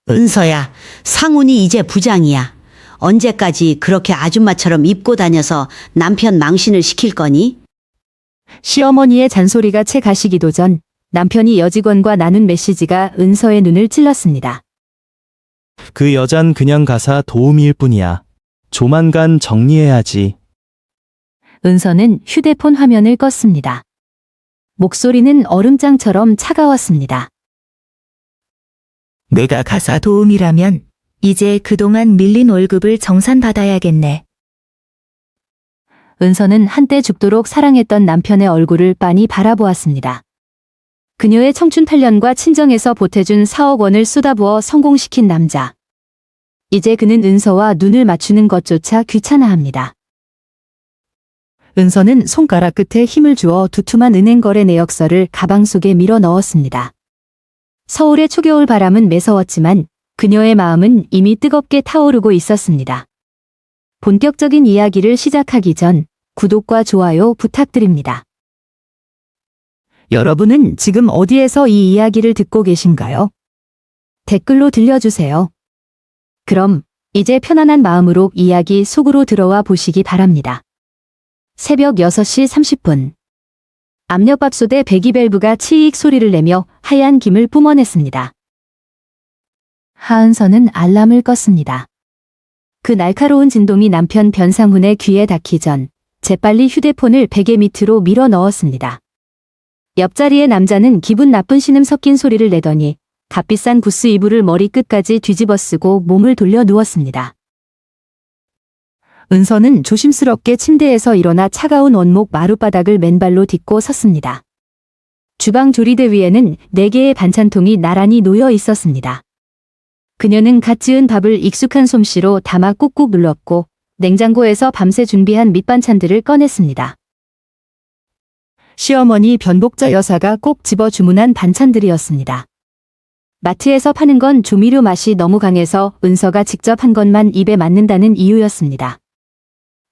은서야, 상훈이 이제 부장이야. 언제까지 그렇게 아줌마처럼 입고 다녀서 남편 망신을 시킬 거니? 시어머니의 잔소리가 채 가시기도 전 남편이 여직원과 나눈 메시지가 은서의 눈을 찔렀습니다. 그 여잔 그냥 가사 도우미일 뿐이야. 조만간 정리해야지. 은서는 휴대폰 화면을 껐습니다. 목소리는 얼음장처럼 차가웠습니다. 내가 가사 도우미라면 이제 그동안 밀린 월급을 정산받아야겠네. 은서는 한때 죽도록 사랑했던 남편의 얼굴을 빤히 바라보았습니다. 그녀의 청춘 8년과 친정에서 보태준 4억 원을 쏟아부어 성공시킨 남자. 이제 그는 은서와 눈을 맞추는 것조차 귀찮아합니다. 은서는 손가락 끝에 힘을 주어 두툼한 은행 거래 내역서를 가방 속에 밀어 넣었습니다. 서울의 초겨울 바람은 매서웠지만 그녀의 마음은 이미 뜨겁게 타오르고 있었습니다. 본격적인 이야기를 시작하기 전 구독과 좋아요 부탁드립니다. 여러분은 지금 어디에서 이 이야기를 듣고 계신가요? 댓글로 들려주세요. 그럼 이제 편안한 마음으로 이야기 속으로 들어와 보시기 바랍니다. 새벽 6시 30분. 압력밥솥에 배기밸브가 치익 소리를 내며 하얀 김을 뿜어냈습니다. 하은서는 알람을 껐습니다. 그 날카로운 진동이 남편 변상훈의 귀에 닿기 전 재빨리 휴대폰을 베개 밑으로 밀어 넣었습니다. 옆자리의 남자는 기분 나쁜 신음 섞인 소리를 내더니 값비싼 구스 이불을 머리끝까지 뒤집어 쓰고 몸을 돌려 누웠습니다. 은서는 조심스럽게 침대에서 일어나 차가운 원목 마룻바닥을 맨발로 딛고 섰습니다. 주방 조리대 위에는 4개의 반찬통이 나란히 놓여 있었습니다. 그녀는 갓 지은 밥을 익숙한 솜씨로 담아 꾹꾹 눌렀고 냉장고에서 밤새 준비한 밑반찬들을 꺼냈습니다. 시어머니 변복자 여사가 꼭 집어 주문한 반찬들이었습니다. 마트에서 파는 건 조미료 맛이 너무 강해서 은서가 직접 한 것만 입에 맞는다는 이유였습니다.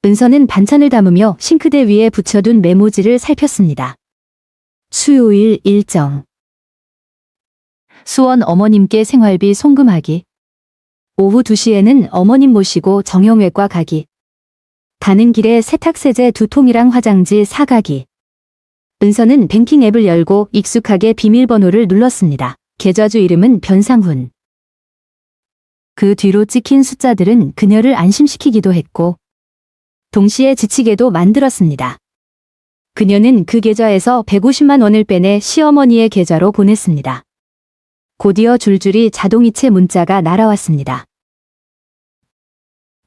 은서는 반찬을 담으며 싱크대 위에 붙여둔 메모지를 살폈습니다. 수요일 일정. 수원 어머님께 생활비 송금하기. 오후 2시에는 어머님 모시고 정형외과 가기. 가는 길에 세탁세제 2통이랑 화장지 사가기. 은서는 뱅킹 앱을 열고 익숙하게 비밀번호를 눌렀습니다. 계좌주 이름은 변상훈. 그 뒤로 찍힌 숫자들은 그녀를 안심시키기도 했고 동시에 지치게도 만들었습니다. 그녀는 그 계좌에서 150만 원을 빼내 시어머니의 계좌로 보냈습니다. 곧이어 줄줄이 자동이체 문자가 날아왔습니다.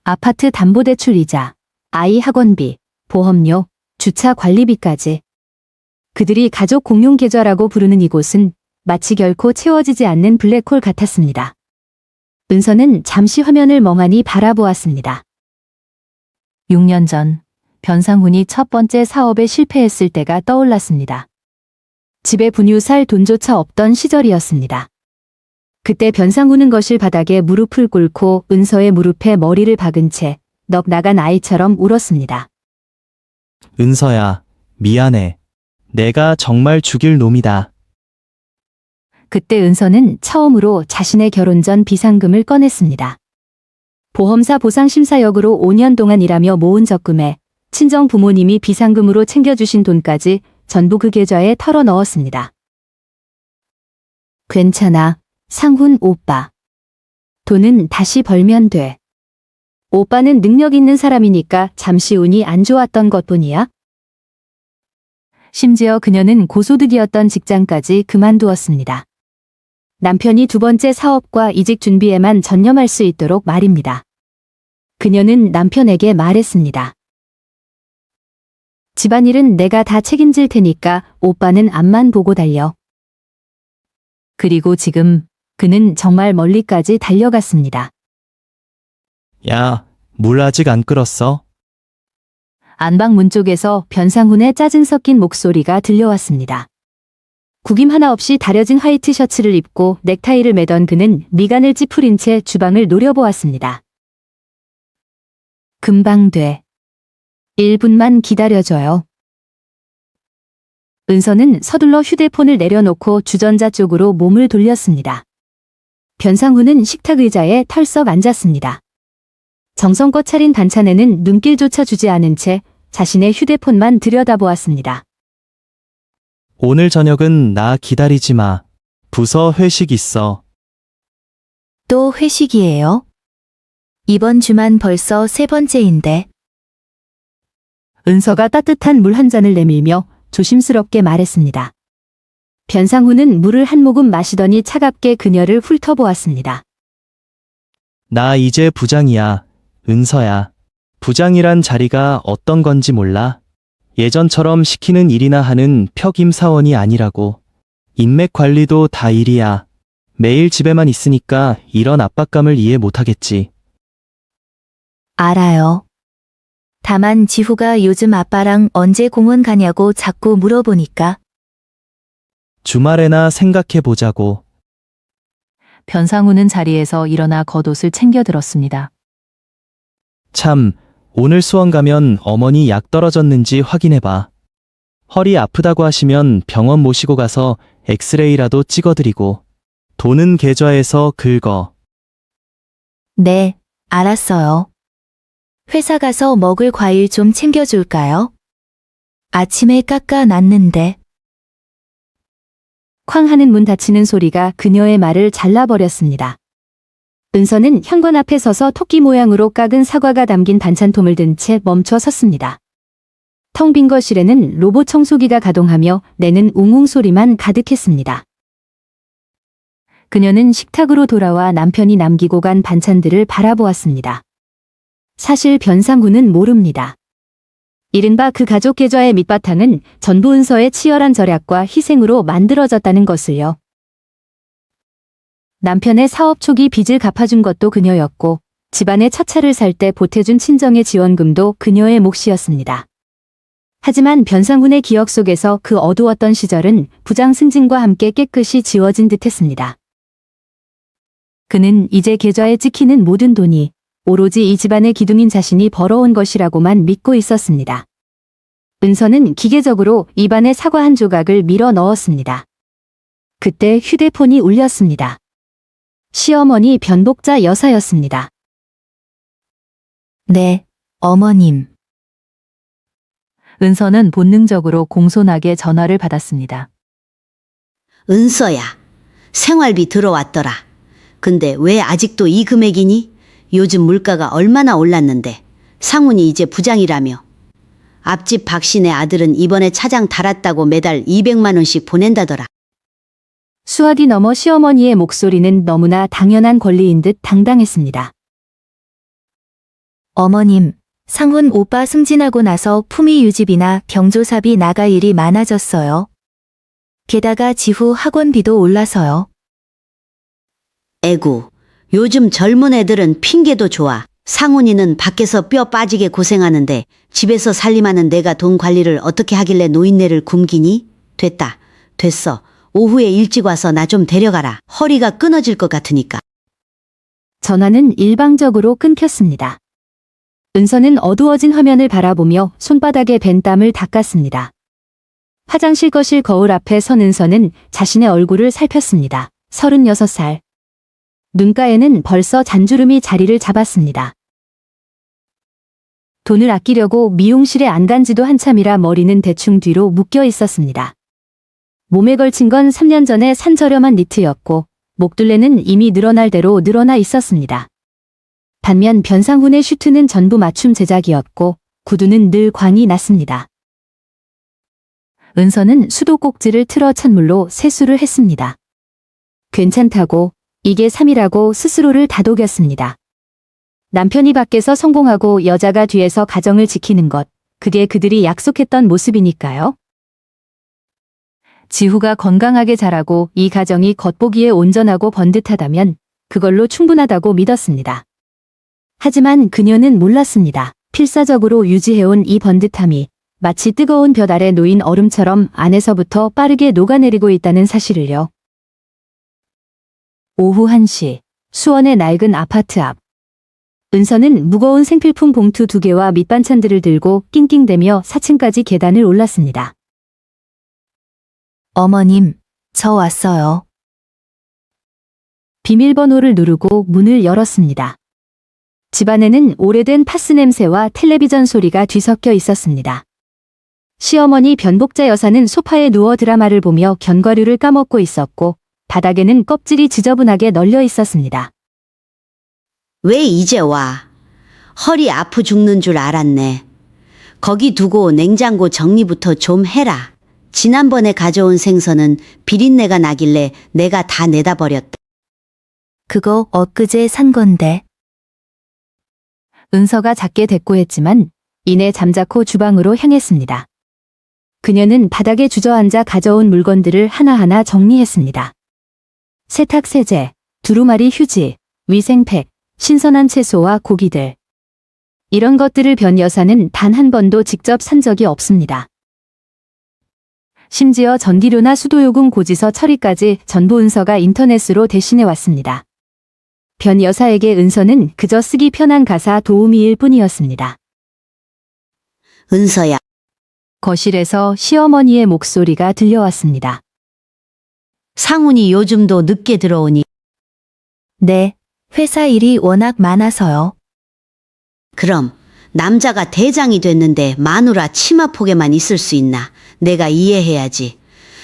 아파트 담보대출 이자, 아이 학원비, 보험료, 주차 관리비까지. 그들이 가족 공용 계좌라고 부르는 이곳은 마치 결코 채워지지 않는 블랙홀 같았습니다. 은서는 잠시 화면을 멍하니 바라보았습니다. 6년 전 변상훈이 첫 번째 사업에 실패했을 때가 떠올랐습니다. 집에 분유 살 돈조차 없던 시절이었습니다. 그때 변상훈은 거실 바닥에 무릎을 꿇고 은서의 무릎에 머리를 박은 채 넋 나간 아이처럼 울었습니다. 은서야, 미안해. 내가 정말 죽일 놈이다. 그때 은서는 처음으로 자신의 결혼 전 비상금을 꺼냈습니다. 보험사 보상심사역으로 5년 동안 일하며 모은 적금에 친정 부모님이 비상금으로 챙겨주신 돈까지 전부 그 계좌에 털어 넣었습니다. 괜찮아, 상훈 오빠. 돈은 다시 벌면 돼. 오빠는 능력 있는 사람이니까 잠시 운이 안 좋았던 것뿐이야. 심지어 그녀는 고소득이었던 직장까지 그만두었습니다. 남편이 두 번째 사업과 이직 준비에만 전념할 수 있도록 말입니다. 그녀는 남편에게 말했습니다. 집안일은 내가 다 책임질 테니까 오빠는 앞만 보고 달려. 그리고 지금 그는 정말 멀리까지 달려갔습니다. 야, 물 아직 안 끓었어? 안방 문 쪽에서 변상훈의 짜증 섞인 목소리가 들려왔습니다. 구김 하나 없이 다려진 화이트 셔츠를 입고 넥타이를 매던 그는 미간을 찌푸린 채 주방을 노려보았습니다. 금방 돼. 1분만 기다려줘요. 은서는 서둘러 휴대폰을 내려놓고 주전자 쪽으로 몸을 돌렸습니다. 변상훈은 식탁 의자에 털썩 앉았습니다. 정성껏 차린 반찬에는 눈길조차 주지 않은 채 자신의 휴대폰만 들여다보았습니다. 오늘 저녁은 나 기다리지 마. 부서 회식 있어. 또 회식이에요? 이번 주만 벌써 3번째인데. 은서가 따뜻한 물 한 잔을 내밀며 조심스럽게 말했습니다. 변상훈은 물을 한 모금 마시더니 차갑게 그녀를 훑어보았습니다. 나 이제 부장이야. 은서야. 부장이란 자리가 어떤 건지 몰라? 예전처럼 시키는 일이나 하는 펴김 사원이 아니라고. 인맥 관리도 다 일이야. 매일 집에만 있으니까 이런 압박감을 이해 못하겠지. 알아요. 다만 지후가 요즘 아빠랑 언제 공원 가냐고 자꾸 물어보니까. 주말에나 생각해보자고. 변상훈은 자리에서 일어나 겉옷을 챙겨 들었습니다. 참, 오늘 수원 가면 어머니 약 떨어졌는지 확인해봐. 허리 아프다고 하시면 병원 모시고 가서 엑스레이라도 찍어드리고. 돈은 계좌에서 긁어. 네, 알았어요. 회사 가서 먹을 과일 좀 챙겨줄까요? 아침에 깎아놨는데. 쾅 하는 문 닫히는 소리가 그녀의 말을 잘라버렸습니다. 은서는 현관 앞에 서서 토끼 모양으로 깎은 사과가 담긴 반찬통을 든 채 멈춰 섰습니다. 텅 빈 거실에는 로봇 청소기가 가동하며 내는 웅웅 소리만 가득했습니다. 그녀는 식탁으로 돌아와 남편이 남기고 간 반찬들을 바라보았습니다. 사실 변상훈은 모릅니다. 이른바 그 가족 계좌의 밑바탕은 전부 은서의 치열한 절약과 희생으로 만들어졌다는 것을요. 남편의 사업 초기 빚을 갚아준 것도 그녀였고 집안의 첫 차를 살 때 보태준 친정의 지원금도 그녀의 몫이었습니다. 하지만 변상훈의 기억 속에서 그 어두웠던 시절은 부장 승진과 함께 깨끗이 지워진 듯했습니다. 그는 이제 계좌에 찍히는 모든 돈이 오로지 이 집안의 기둥인 자신이 벌어온 것이라고만 믿고 있었습니다. 은서는 기계적으로 입안에 사과 한 조각을 밀어 넣었습니다. 그때 휴대폰이 울렸습니다. 시어머니 변복자 여사였습니다. 네, 어머님. 은서는 본능적으로 공손하게 전화를 받았습니다. 은서야, 생활비 들어왔더라. 근데 왜 아직도 이 금액이니? 요즘 물가가 얼마나 올랐는데. 상훈이 이제 부장이라며. 앞집 박씨네 아들은 이번에 차장 달았다고 매달 200만 원씩 보낸다더라. 수화기 넘어 시어머니의 목소리는 너무나 당연한 권리인 듯 당당했습니다. 어머님, 상훈 오빠 승진하고 나서 품위 유지비나 경조사비 나갈 일이 많아졌어요. 게다가 지후 학원비도 올라서요. 에구, 요즘 젊은 애들은 핑계도 좋아. 상훈이는 밖에서 뼈 빠지게 고생하는데 집에서 살림하는 내가 돈 관리를 어떻게 하길래 노인네를 굶기니? 됐다. 됐어. 오후에 일찍 와서 나 좀 데려가라. 허리가 끊어질 것 같으니까. 전화는 일방적으로 끊겼습니다. 은서는 어두워진 화면을 바라보며 손바닥에 밴 땀을 닦았습니다. 화장실 거실 거울 앞에 선 은서는 자신의 얼굴을 살폈습니다. 36살. 눈가에는 벌써 잔주름이 자리를 잡았습니다. 돈을 아끼려고 미용실에 안 간 지도 한참이라 머리는 대충 뒤로 묶여 있었습니다. 몸에 걸친 건 3년 전에 산 저렴한 니트였고 목둘레는 이미 늘어날 대로 늘어나 있었습니다. 반면 변상훈의 슈트는 전부 맞춤 제작이었고 구두는 늘 광이 났습니다. 은서는 수도꼭지를 틀어 찬물로 세수를 했습니다. 괜찮다고, 이게 3이라고 스스로를 다독였습니다. 남편이 밖에서 성공하고 여자가 뒤에서 가정을 지키는 것, 그게 그들이 약속했던 모습이니까요. 지후가 건강하게 자라고 이 가정이 겉보기에 온전하고 번듯하다면 그걸로 충분하다고 믿었습니다. 하지만 그녀는 몰랐습니다. 필사적으로 유지해온 이 번듯함이 마치 뜨거운 볕 아래 놓인 얼음처럼 안에서부터 빠르게 녹아내리고 있다는 사실을요. 오후 1시, 수원의 낡은 아파트 앞. 은서는 무거운 생필품 봉투 2개와 밑반찬들을 들고 낑낑대며 4층까지 계단을 올랐습니다. 어머님, 저 왔어요. 비밀번호를 누르고 문을 열었습니다. 집안에는 오래된 파스 냄새와 텔레비전 소리가 뒤섞여 있었습니다. 시어머니 변복자 여사는 소파에 누워 드라마를 보며 견과류를 까먹고 있었고 바닥에는 껍질이 지저분하게 널려 있었습니다. 왜 이제 와? 허리 아프 죽는 줄 알았네. 거기 두고 냉장고 정리부터 좀 해라. 지난번에 가져온 생선은 비린내가 나길래 내가 다 내다 버렸다. 그거 엊그제 산 건데. 은서가 작게 대꾸했지만 이내 잠자코 주방으로 향했습니다. 그녀는 바닥에 주저앉아 가져온 물건들을 하나하나 정리했습니다. 세탁세제, 두루마리 휴지, 위생팩, 신선한 채소와 고기들. 이런 것들을 변 여사는 단 한 번도 직접 산 적이 없습니다. 심지어 전기료나 수도요금 고지서 처리까지 전부 은서가 인터넷으로 대신해 왔습니다. 변 여사에게 은서는 그저 쓰기 편한 가사 도우미일 뿐이었습니다. 은서야, 거실에서 시어머니의 목소리가 들려왔습니다. 상훈이 요즘도 늦게 들어오니 네, 회사 일이 워낙 많아서요. 그럼 남자가 대장이 됐는데 마누라 치마폭에만 있을 수 있나? 내가 이해해야지.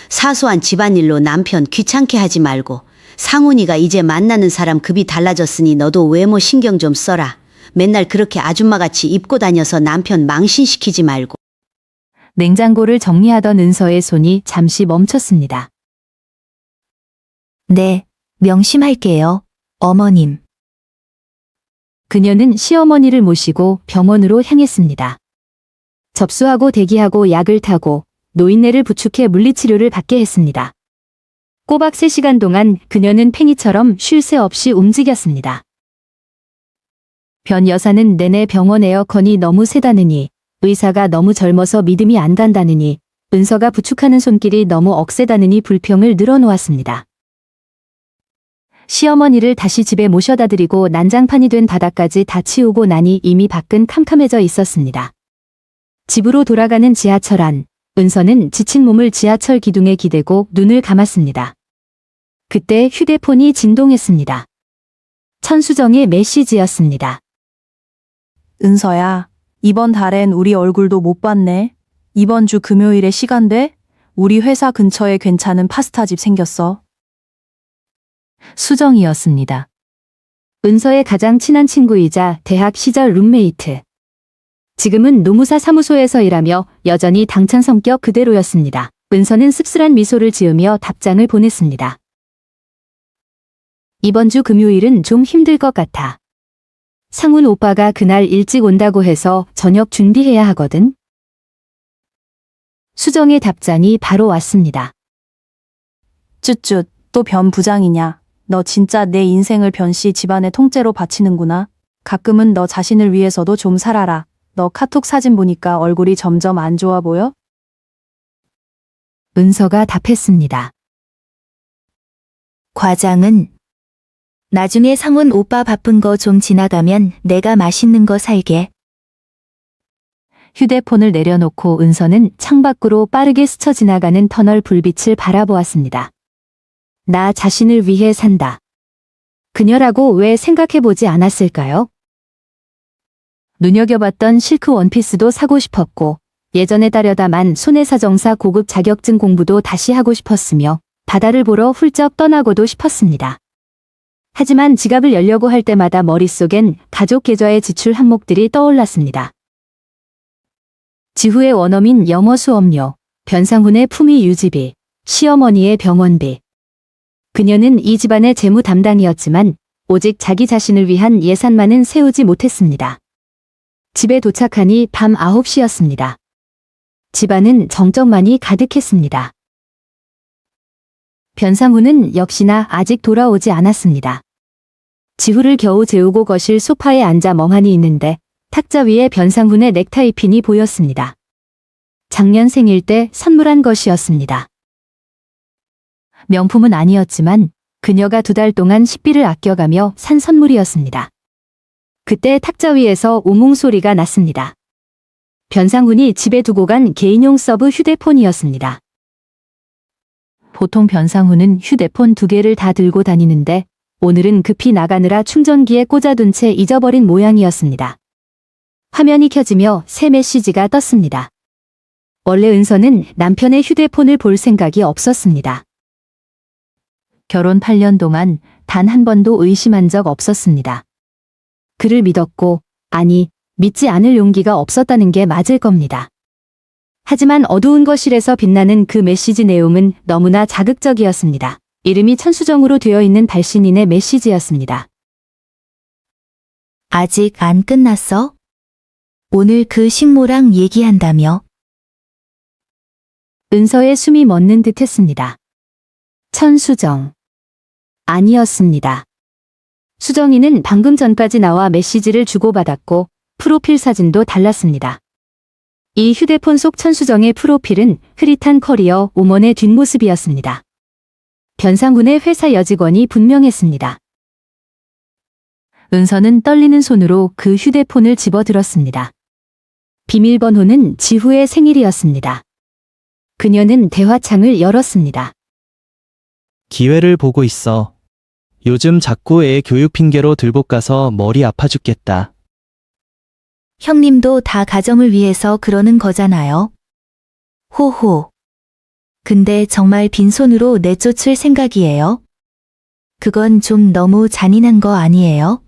사소한 집안일로 남편 귀찮게 하지 말고 상훈이가 이제 만나는 사람 급이 달라졌으니 너도 외모 신경 좀 써라. 맨날 그렇게 아줌마같이 입고 다녀서 남편 망신시키지 말고. 냉장고를 정리하던 은서의 손이 잠시 멈췄습니다. 네, 명심할게요, 어머님. 그녀는 시어머니를 모시고 병원으로 향했습니다. 접수하고 대기하고 약을 타고 노인네를 부축해 물리치료를 받게 했습니다. 꼬박 3시간 동안 그녀는 팽이처럼 쉴 새 없이 움직였습니다. 변 여사는 내내 병원 에어컨이 너무 세다느니, 의사가 너무 젊어서 믿음이 안 간다느니, 은서가 부축하는 손길이 너무 억세다느니 불평을 늘어놓았습니다. 시어머니를 다시 집에 모셔다 드리고 난장판이 된 바닥까지 다 치우고 나니 이미 밖은 캄캄해져 있었습니다. 집으로 돌아가는 지하철 안, 은서는 지친 몸을 지하철 기둥에 기대고 눈을 감았습니다. 그때 휴대폰이 진동했습니다. 천수정의 메시지였습니다. 은서야, 이번 달엔 우리 얼굴도 못 봤네. 이번 주 금요일에 시간 돼? 우리 회사 근처에 괜찮은 파스타집 생겼어. 수정이었습니다. 은서의 가장 친한 친구이자 대학 시절 룸메이트. 지금은 노무사 사무소에서 일하며 여전히 당찬 성격 그대로였습니다. 은서는 씁쓸한 미소를 지으며 답장을 보냈습니다. 이번 주 금요일은 좀 힘들 것 같아. 상훈 오빠가 그날 일찍 온다고 해서 저녁 준비해야 하거든. 수정의 답장이 바로 왔습니다. 쯧쯧, 또 변 부장이냐. 너 진짜 내 인생을 변씨 집안의 통째로 바치는구나. 가끔은 너 자신을 위해서도 좀 살아라. 너 카톡 사진 보니까 얼굴이 점점 안 좋아 보여? 은서가 답했습니다. 과장은 나중에 상훈 오빠 바쁜 거 좀 지나가면 내가 맛있는 거 살게. 휴대폰을 내려놓고 은서는 창밖으로 빠르게 스쳐 지나가는 터널 불빛을 바라보았습니다. 나 자신을 위해 산다. 그녀라고 왜 생각해보지 않았을까요? 눈여겨봤던 실크 원피스도 사고 싶었고 예전에 따려다만 손해사정사 고급 자격증 공부도 다시 하고 싶었으며 바다를 보러 훌쩍 떠나고도 싶었습니다. 하지만 지갑을 열려고 할 때마다 머릿속엔 가족 계좌의 지출 항목들이 떠올랐습니다. 지후의 원어민 영어 수업료, 변상훈의 품위 유지비, 시어머니의 병원비. 그녀는 이 집안의 재무 담당이었지만 오직 자기 자신을 위한 예산만은 세우지 못했습니다. 집에 도착하니 밤 9시였습니다. 집안은 정적만이 가득했습니다. 변상훈은 역시나 아직 돌아오지 않았습니다. 지후를 겨우 재우고 거실 소파에 앉아 멍하니 있는데 탁자 위에 변상훈의 넥타이 핀이 보였습니다. 작년 생일 때 선물한 것이었습니다. 명품은 아니었지만 그녀가 2달 동안 식비를 아껴가며 산 선물이었습니다. 그때 탁자 위에서 우웅 소리가 났습니다. 변상훈이 집에 두고 간 개인용 서브 휴대폰이었습니다. 보통 변상훈은 휴대폰 2개를 다 들고 다니는데 오늘은 급히 나가느라 충전기에 꽂아둔 채 잊어버린 모양이었습니다. 화면이 켜지며 새 메시지가 떴습니다. 원래 은서는 남편의 휴대폰을 볼 생각이 없었습니다. 결혼 8년 동안 단 한 번도 의심한 적 없었습니다. 그를 믿었고, 아니, 믿지 않을 용기가 없었다는 게 맞을 겁니다. 하지만 어두운 거실에서 빛나는 그 메시지 내용은 너무나 자극적이었습니다. 이름이 천수정으로 되어 있는 발신인의 메시지였습니다. 아직 안 끝났어? 오늘 그 식모랑 얘기한다며? 은서의 숨이 멎는 듯 했습니다. 천수정. 아니었습니다. 수정이는 방금 전까지 나와 메시지를 주고받았고 프로필 사진도 달랐습니다. 이 휴대폰 속 천수정의 프로필은 흐릿한 커리어 우먼의 뒷모습이었습니다. 변상훈의 회사 여직원이 분명했습니다. 은서는 떨리는 손으로 그 휴대폰을 집어들었습니다. 비밀번호는 지후의 생일이었습니다. 그녀는 대화창을 열었습니다. 기회를 보고 있어. 요즘 자꾸 애 교육 핑계로 들볶 가서 머리 아파 죽겠다. 형님도 다 가정을 위해서 그러는 거잖아요. 호호. 근데 정말 빈손으로 내쫓을 생각이에요? 그건 좀 너무 잔인한 거 아니에요?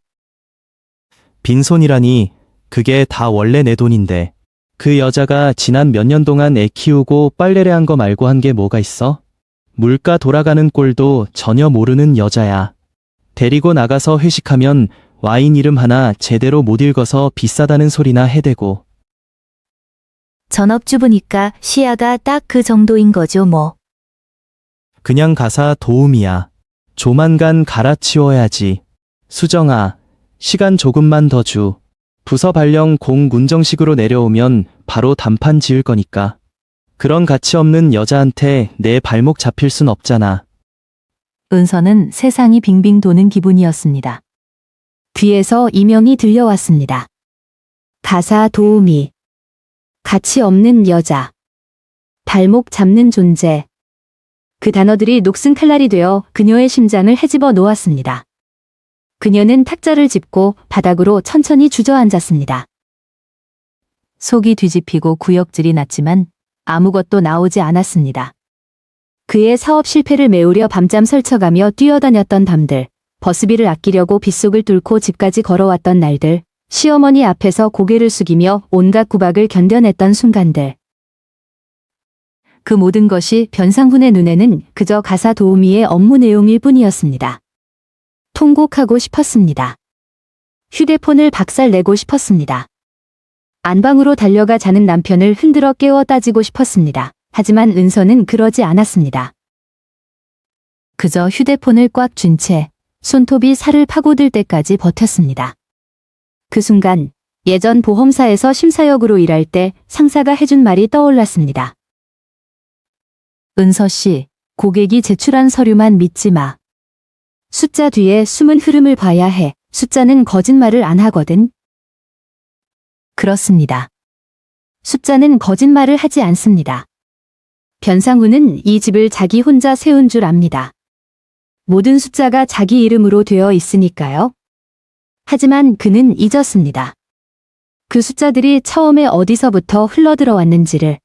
빈손이라니, 그게 다 원래 내 돈인데. 그 여자가 지난 몇 년 동안 애 키우고 빨래를 한 거 말고 한 게 뭐가 있어? 물가 돌아가는 꼴도 전혀 모르는 여자야. 데리고 나가서 회식하면 와인 이름 하나 제대로 못 읽어서 비싸다는 소리나 해대고. 전업주부니까 시야가 딱 그 정도인 거죠 뭐. 그냥 가사 도움이야. 조만간 갈아치워야지. 수정아, 시간 조금만 더 주. 부서 발령 공 문정식으로 내려오면 바로 단판 지을 거니까. 그런 가치 없는 여자한테 내 발목 잡힐 순 없잖아. 은서는 세상이 빙빙 도는 기분이었습니다. 귀에서 이명이 들려왔습니다. 가사 도우미. 가치 없는 여자. 발목 잡는 존재. 그 단어들이 녹슨 칼날이 되어 그녀의 심장을 헤집어 놓았습니다. 그녀는 탁자를 짚고 바닥으로 천천히 주저앉았습니다. 속이 뒤집히고 구역질이 났지만 아무것도 나오지 않았습니다. 그의 사업 실패를 메우려 밤잠 설쳐가며 뛰어다녔던 밤들, 버스비를 아끼려고 빗속을 뚫고 집까지 걸어왔던 날들, 시어머니 앞에서 고개를 숙이며 온갖 구박을 견뎌냈던 순간들. 그 모든 것이 변상훈의 눈에는 그저 가사 도우미의 업무 내용일 뿐이었습니다. 통곡하고 싶었습니다. 휴대폰을 박살내고 싶었습니다. 안방으로 달려가 자는 남편을 흔들어 깨워 따지고 싶었습니다. 하지만 은서는 그러지 않았습니다. 그저 휴대폰을 꽉 쥔 채 손톱이 살을 파고들 때까지 버텼습니다. 그 순간 예전 보험사에서 심사역으로 일할 때 상사가 해준 말이 떠올랐습니다. 은서 씨, 고객이 제출한 서류만 믿지 마. 숫자 뒤에 숨은 흐름을 봐야 해. 숫자는 거짓말을 안 하거든. 그렇습니다. 숫자는 거짓말을 하지 않습니다. 변상훈은 이 집을 자기 혼자 세운 줄 압니다. 모든 숫자가 자기 이름으로 되어 있으니까요. 하지만 그는 잊었습니다. 그 숫자들이 처음에 어디서부터 흘러들어왔는지를.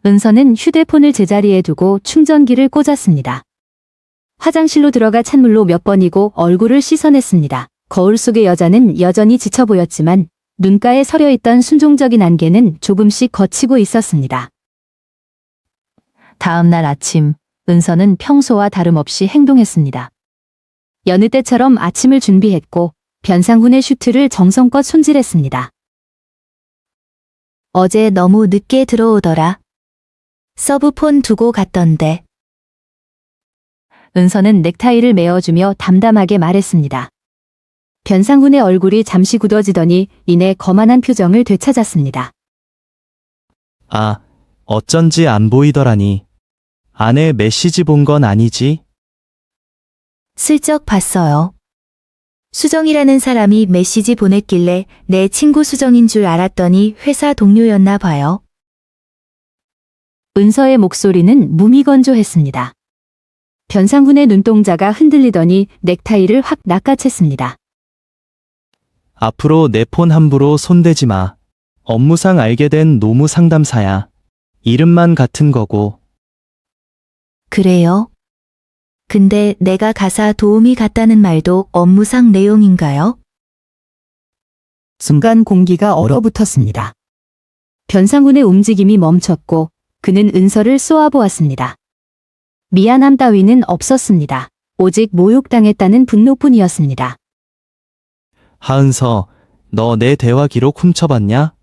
은서는 휴대폰을 제자리에 두고 충전기를 꽂았습니다. 화장실로 들어가 찬물로 몇 번이고 얼굴을 씻어냈습니다. 거울 속의 여자는 여전히 지쳐 보였지만 눈가에 서려있던 순종적인 안개는 조금씩 걷히고 있었습니다. 다음 날 아침, 은서는 평소와 다름없이 행동했습니다. 여느 때처럼 아침을 준비했고 변상훈의 슈트를 정성껏 손질했습니다. 어제 너무 늦게 들어오더라. 서브폰 두고 갔던데. 은서는 넥타이를 메어주며 담담하게 말했습니다. 변상훈의 얼굴이 잠시 굳어지더니 이내 거만한 표정을 되찾았습니다. 아, 어쩐지 안 보이더라니. 안에 메시지 본 건 아니지? 슬쩍 봤어요. 수정이라는 사람이 메시지 보냈길래 내 친구 수정인 줄 알았더니 회사 동료였나 봐요. 은서의 목소리는 무미건조했습니다. 변상훈의 눈동자가 흔들리더니 넥타이를 확 낚아챘습니다. 앞으로 내 폰 함부로 손대지 마. 업무상 알게 된 노무 상담사야. 이름만 같은 거고. 그래요? 근데 내가 가사 도우미 같다는 말도 업무상 내용인가요? 순간 공기가 얼어붙었습니다. 변상훈의 움직임이 멈췄고 그는 은서를 쏘아보았습니다. 미안함 따위는 없었습니다. 오직 모욕당했다는 분노뿐이었습니다. 하은서, 너 내 대화 기록 훔쳐봤냐?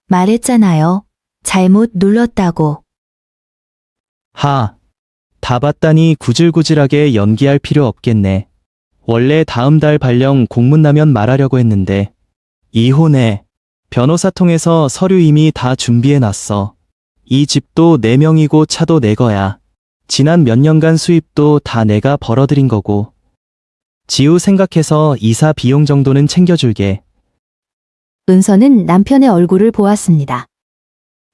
말했잖아요. 잘못 눌렀다고. 다 봤다니 구질구질하게 연기할 필요 없겠네. 원래 다음 달 발령 공문 나면 말하려고 했는데. 이혼해. 변호사 통해서 서류 이미 다 준비해놨어. 이 집도 내 명이고 차도 내 거야. 지난 몇 년간 수입도 다 내가 벌어들인 거고. 지우 생각해서 이사 비용 정도는 챙겨줄게. 은서는 남편의 얼굴을 보았습니다.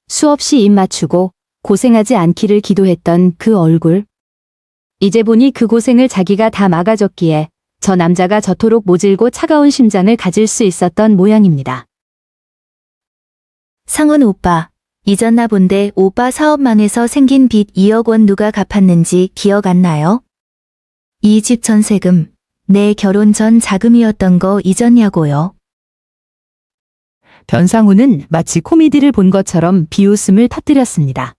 수없이 입 맞추고 고생하지 않기를 기도했던 그 얼굴. 이제 보니 그 고생을 자기가 다 막아줬기에 저 남자가 저토록 모질고 차가운 심장을 가질 수 있었던 모양입니다. 상훈 오빠, 잊었나 본데 오빠 사업 망해서 생긴 빚 2억 원 누가 갚았는지 기억 안 나요? 이 집 전세금, 내 결혼 전 자금이었던 거 잊었냐고요? 변상훈은 마치 코미디를 본 것처럼 비웃음을 터뜨렸습니다.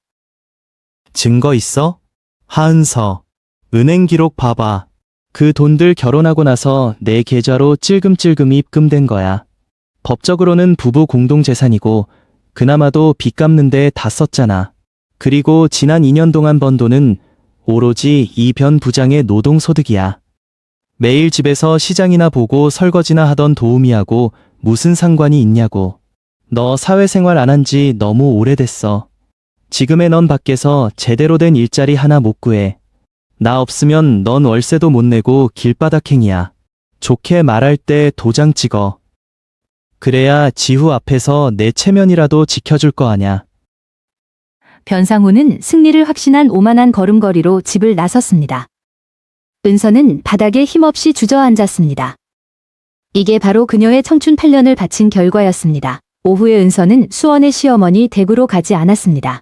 증거 있어? 하은서, 은행 기록 봐봐. 그 돈들 결혼하고 나서 내 계좌로 찔끔찔끔 입금된 거야. 법적으로는 부부 공동재산이고 그나마도 빚 갚는데 다 썼잖아. 그리고 지난 2년 동안 번 돈은 오로지 이 변 부장의 노동소득이야. 매일 집에서 시장이나 보고 설거지나 하던 도우미하고 무슨 상관이 있냐고. 너 사회생활 안 한 지 너무 오래됐어. 지금의 넌 밖에서 제대로 된 일자리 하나 못 구해. 나 없으면 넌 월세도 못 내고 길바닥행이야. 좋게 말할 때 도장 찍어. 그래야 지후 앞에서 내 체면이라도 지켜줄 거 아냐. 변상훈은 승리를 확신한 오만한 걸음걸이로 집을 나섰습니다. 은서는 바닥에 힘없이 주저앉았습니다. 이게 바로 그녀의 청춘 8년을 바친 결과였습니다. 오후에 은서는 수원의 시어머니 댁으로 가지 않았습니다.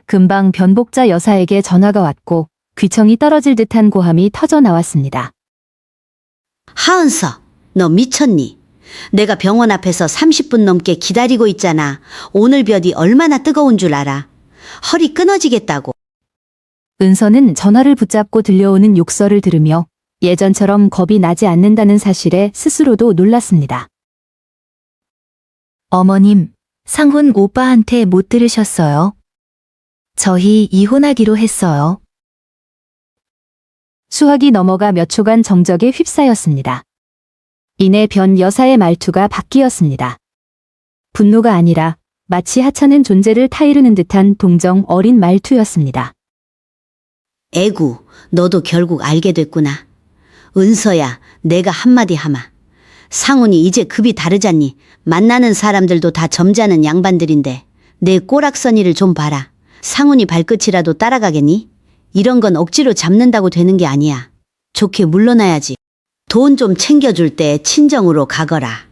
금방 변복자 여사에게 전화가 왔고 귀청이 떨어질 듯한 고함이 터져 나왔습니다. 하은서, 너 미쳤니? 내가 병원 앞에서 30분 넘게 기다리고 있잖아. 오늘 볕이 얼마나 뜨거운 줄 알아. 허리 끊어지겠다고. 은서는 전화를 붙잡고 들려오는 욕설을 들으며 예전처럼 겁이 나지 않는다는 사실에 스스로도 놀랐습니다. 어머님, 상훈 오빠한테 못 들으셨어요? 저희 이혼하기로 했어요. 수학이 넘어가 몇 초간 정적에 휩싸였습니다. 이내 변 여사의 말투가 바뀌었습니다. 분노가 아니라 마치 하찮은 존재를 타이르는 듯한 동정 어린 말투였습니다. 애구, 너도 결국 알게 됐구나. 은서야, 내가 한마디 하마. 상훈이 이제 급이 다르잖니. 만나는 사람들도 다 점잖은 양반들인데 내 꼬락서니를 좀 봐라. 상훈이 발끝이라도 따라가겠니? 이런 건 억지로 잡는다고 되는 게 아니야. 좋게 물러나야지. 돈 좀 챙겨줄 때 친정으로 가거라.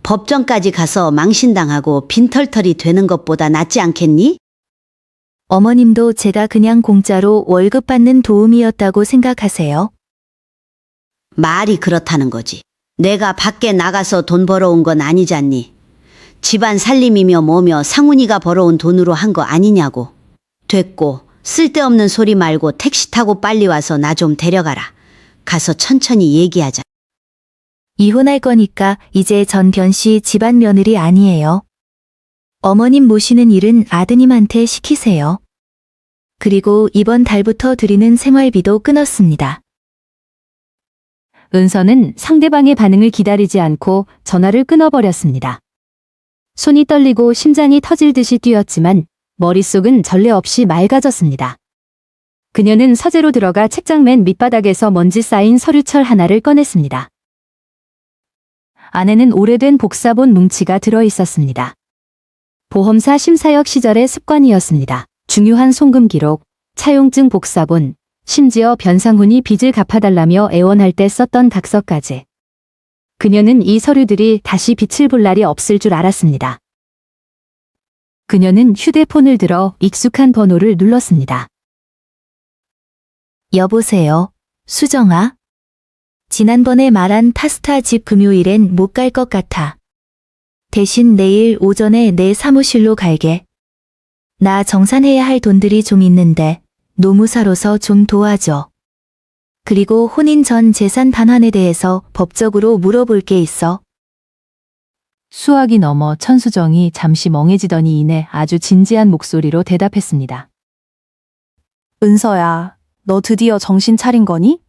법정까지 가서 망신당하고 빈털털이 되는 것보다 낫지 않겠니? 어머님도 제가 그냥 공짜로 월급 받는 도우미였다고 생각하세요? 말이 그렇다는 거지. 내가 밖에 나가서 돈 벌어온 건 아니잖니. 집안 살림이며 뭐며 상훈이가 벌어온 돈으로 한 거 아니냐고. 됐고 쓸데없는 소리 말고 택시 타고 빨리 와서 나 좀 데려가라. 가서 천천히 얘기하자. 이혼할 거니까 이제 전 변씨 집안 며느리 아니에요. 어머님 모시는 일은 아드님한테 시키세요. 그리고 이번 달부터 드리는 생활비도 끊었습니다. 은서는 상대방의 반응을 기다리지 않고 전화를 끊어버렸습니다. 손이 떨리고 심장이 터질 듯이 뛰었지만 머릿속은 전례 없이 맑아졌습니다. 그녀는 서재로 들어가 책장 맨 밑바닥에서 먼지 쌓인 서류철 하나를 꺼냈습니다. 안에는 오래된 복사본 뭉치가 들어있었습니다. 보험사 심사역 시절의 습관이었습니다. 중요한 송금 기록, 차용증 복사본, 심지어 변상훈이 빚을 갚아달라며 애원할 때 썼던 각서까지. 그녀는 이 서류들이 다시 빛을 볼 날이 없을 줄 알았습니다. 그녀는 휴대폰을 들어 익숙한 번호를 눌렀습니다. 여보세요, 수정아? 지난번에 말한 타스타 집 금요일엔 못 갈 것 같아. 대신 내일 오전에 내 사무실로 갈게. 나 정산해야 할 돈들이 좀 있는데 노무사로서 좀 도와줘. 그리고 혼인 전 재산 반환에 대해서 법적으로 물어볼 게 있어. 수학이 넘어 천수정이 잠시 멍해지더니 이내 아주 진지한 목소리로 대답했습니다. 은서야, 너 드디어 정신 차린 거니?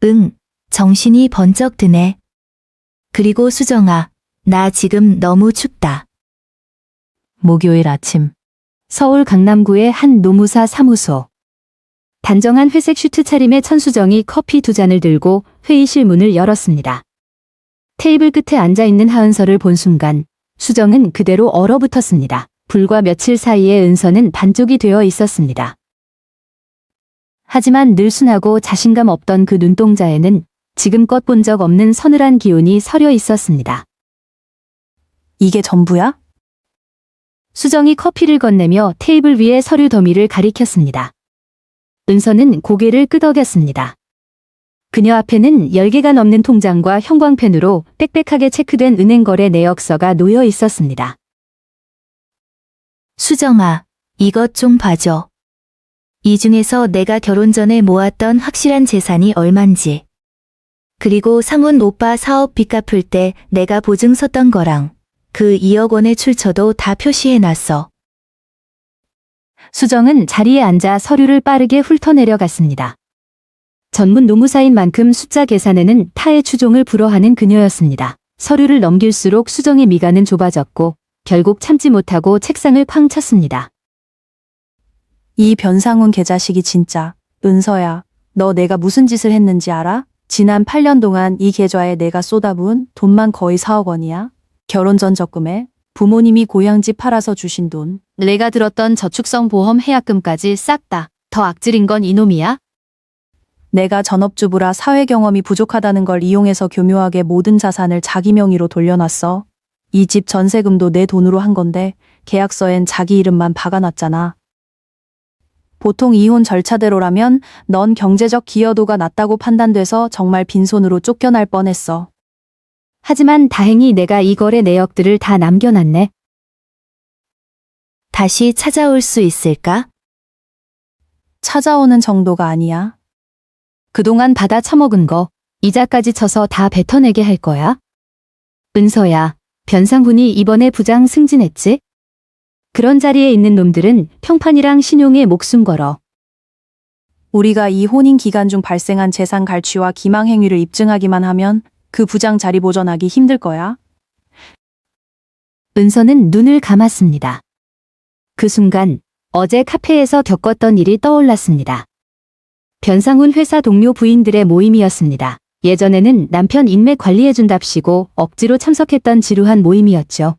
응, 정신이 번쩍 드네. 그리고 수정아, 나 지금 너무 춥다. 목요일 아침, 서울 강남구의 한 노무사 사무소. 단정한 회색 슈트 차림의 천수정이 커피 2잔을 들고 회의실 문을 열었습니다. 테이블 끝에 앉아있는 하은서를 본 순간 수정은 그대로 얼어붙었습니다. 불과 며칠 사이에 은서는 반쪽이 되어 있었습니다. 하지만 늘순하고 자신감 없던 그 눈동자에는 지금껏 본 적 없는 서늘한 기운이 서려 있었습니다. 이게 전부야? 수정이 커피를 건네며 테이블 위에 서류 더미를 가리켰습니다. 은서는 고개를 끄덕였습니다. 그녀 앞에는 10개가 넘는 통장과 형광펜으로 빽빽하게 체크된 은행 거래 내역서가 놓여 있었습니다. 수정아, 이것 좀 봐줘. 이 중에서 내가 결혼 전에 모았던 확실한 재산이 얼만지. 그리고 상훈 오빠 사업 빚 갚을 때 내가 보증 섰던 거랑 그 2억 원의 출처도 다 표시해놨어. 수정은 자리에 앉아 서류를 빠르게 훑어내려갔습니다. 전문 노무사인 만큼 숫자 계산에는 타의 추종을 불허하는 그녀였습니다. 서류를 넘길수록 수정의 미간은 좁아졌고 결국 참지 못하고 책상을 쾅 쳤습니다. 이 변상훈 개자식이 진짜. 은서야, 너 내가 무슨 짓을 했는지 알아? 지난 8년 동안 이 계좌에 내가 쏟아부은 돈만 거의 4억 원이야. 결혼 전 적금에 부모님이 고향집 팔아서 주신 돈. 내가 들었던 저축성 보험 해약금까지 싹 다. 더 악질인 건 이놈이야? 내가 전업주부라 사회 경험이 부족하다는 걸 이용해서 교묘하게 모든 자산을 자기 명의로 돌려놨어. 이 집 전세금도 내 돈으로 한 건데 계약서엔 자기 이름만 박아놨잖아. 보통 이혼 절차대로라면 넌 경제적 기여도가 낮다고 판단돼서 정말 빈손으로 쫓겨날 뻔했어. 하지만 다행히 내가 이 거래 내역들을 다 남겨놨네. 다시 찾아올 수 있을까? 찾아오는 정도가 아니야. 그동안 받아 처먹은 거 이자까지 쳐서 다 뱉어내게 할 거야? 은서야, 변상훈이 이번에 부장 승진했지? 그런 자리에 있는 놈들은 평판이랑 신용에 목숨 걸어. 우리가 이 혼인 기간 중 발생한 재산 갈취와 기망 행위를 입증하기만 하면 그 부장 자리 보전하기 힘들 거야. 은서는 눈을 감았습니다. 그 순간 어제 카페에서 겪었던 일이 떠올랐습니다. 변상훈 회사 동료 부인들의 모임이었습니다. 예전에는 남편 인맥 관리해준답시고 억지로 참석했던 지루한 모임이었죠.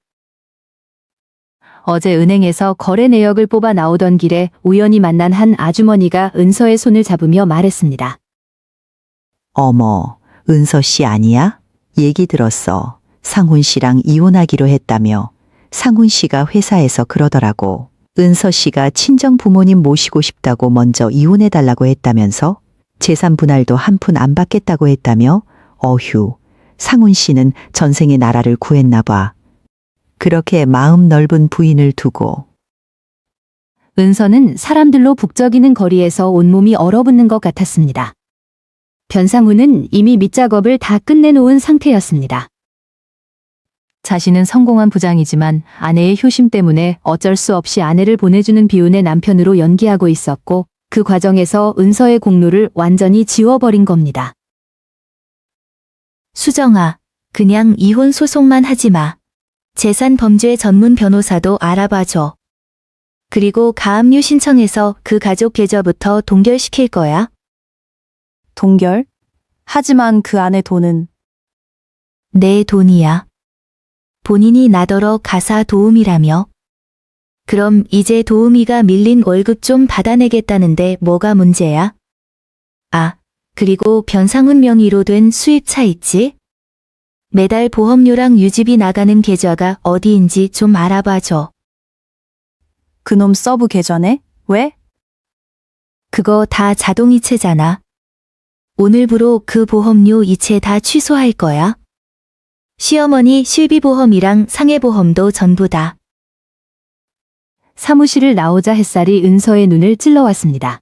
어제 은행에서 거래 내역을 뽑아 나오던 길에 우연히 만난 한 아주머니가 은서의 손을 잡으며 말했습니다. 어머, 은서 씨 아니야? 얘기 들었어. 상훈 씨랑 이혼하기로 했다며. 상훈 씨가 회사에서 그러더라고. 은서 씨가 친정 부모님 모시고 싶다고 먼저 이혼해달라고 했다면서? 재산 분할도 한 푼 안 받겠다고 했다며? 어휴, 상훈 씨는 전생에 나라를 구했나 봐. 그렇게 마음 넓은 부인을 두고. 은서는 사람들로 북적이는 거리에서 온몸이 얼어붙는 것 같았습니다. 변상훈은 이미 밑작업을 다 끝내놓은 상태였습니다. 자신은 성공한 부장이지만 아내의 효심 때문에 어쩔 수 없이 아내를 보내주는 비운의 남편으로 연기하고 있었고 그 과정에서 은서의 공로를 완전히 지워버린 겁니다. 수정아, 그냥 이혼 소송만 하지 마. 재산 범죄 전문 변호사도 알아봐줘. 그리고 가압류 신청해서 그 가족 계좌부터 동결시킬 거야. 동결? 하지만 그 안의 돈은 내 돈이야. 본인이 나더러 가사 도움이라며. 그럼 이제 도우미가 밀린 월급 좀 받아내겠다는데 뭐가 문제야? 아, 그리고 변상훈 명의로 된 수입차 있지? 매달 보험료랑 유지비 나가는 계좌가 어디인지 좀 알아봐줘. 그놈 서브 계좌네? 왜? 그거 다 자동이체잖아. 오늘부로 그 보험료 이체 다 취소할 거야. 시어머니 실비보험이랑 상해보험도 전부 다. 사무실을 나오자 햇살이 은서의 눈을 찔러왔습니다.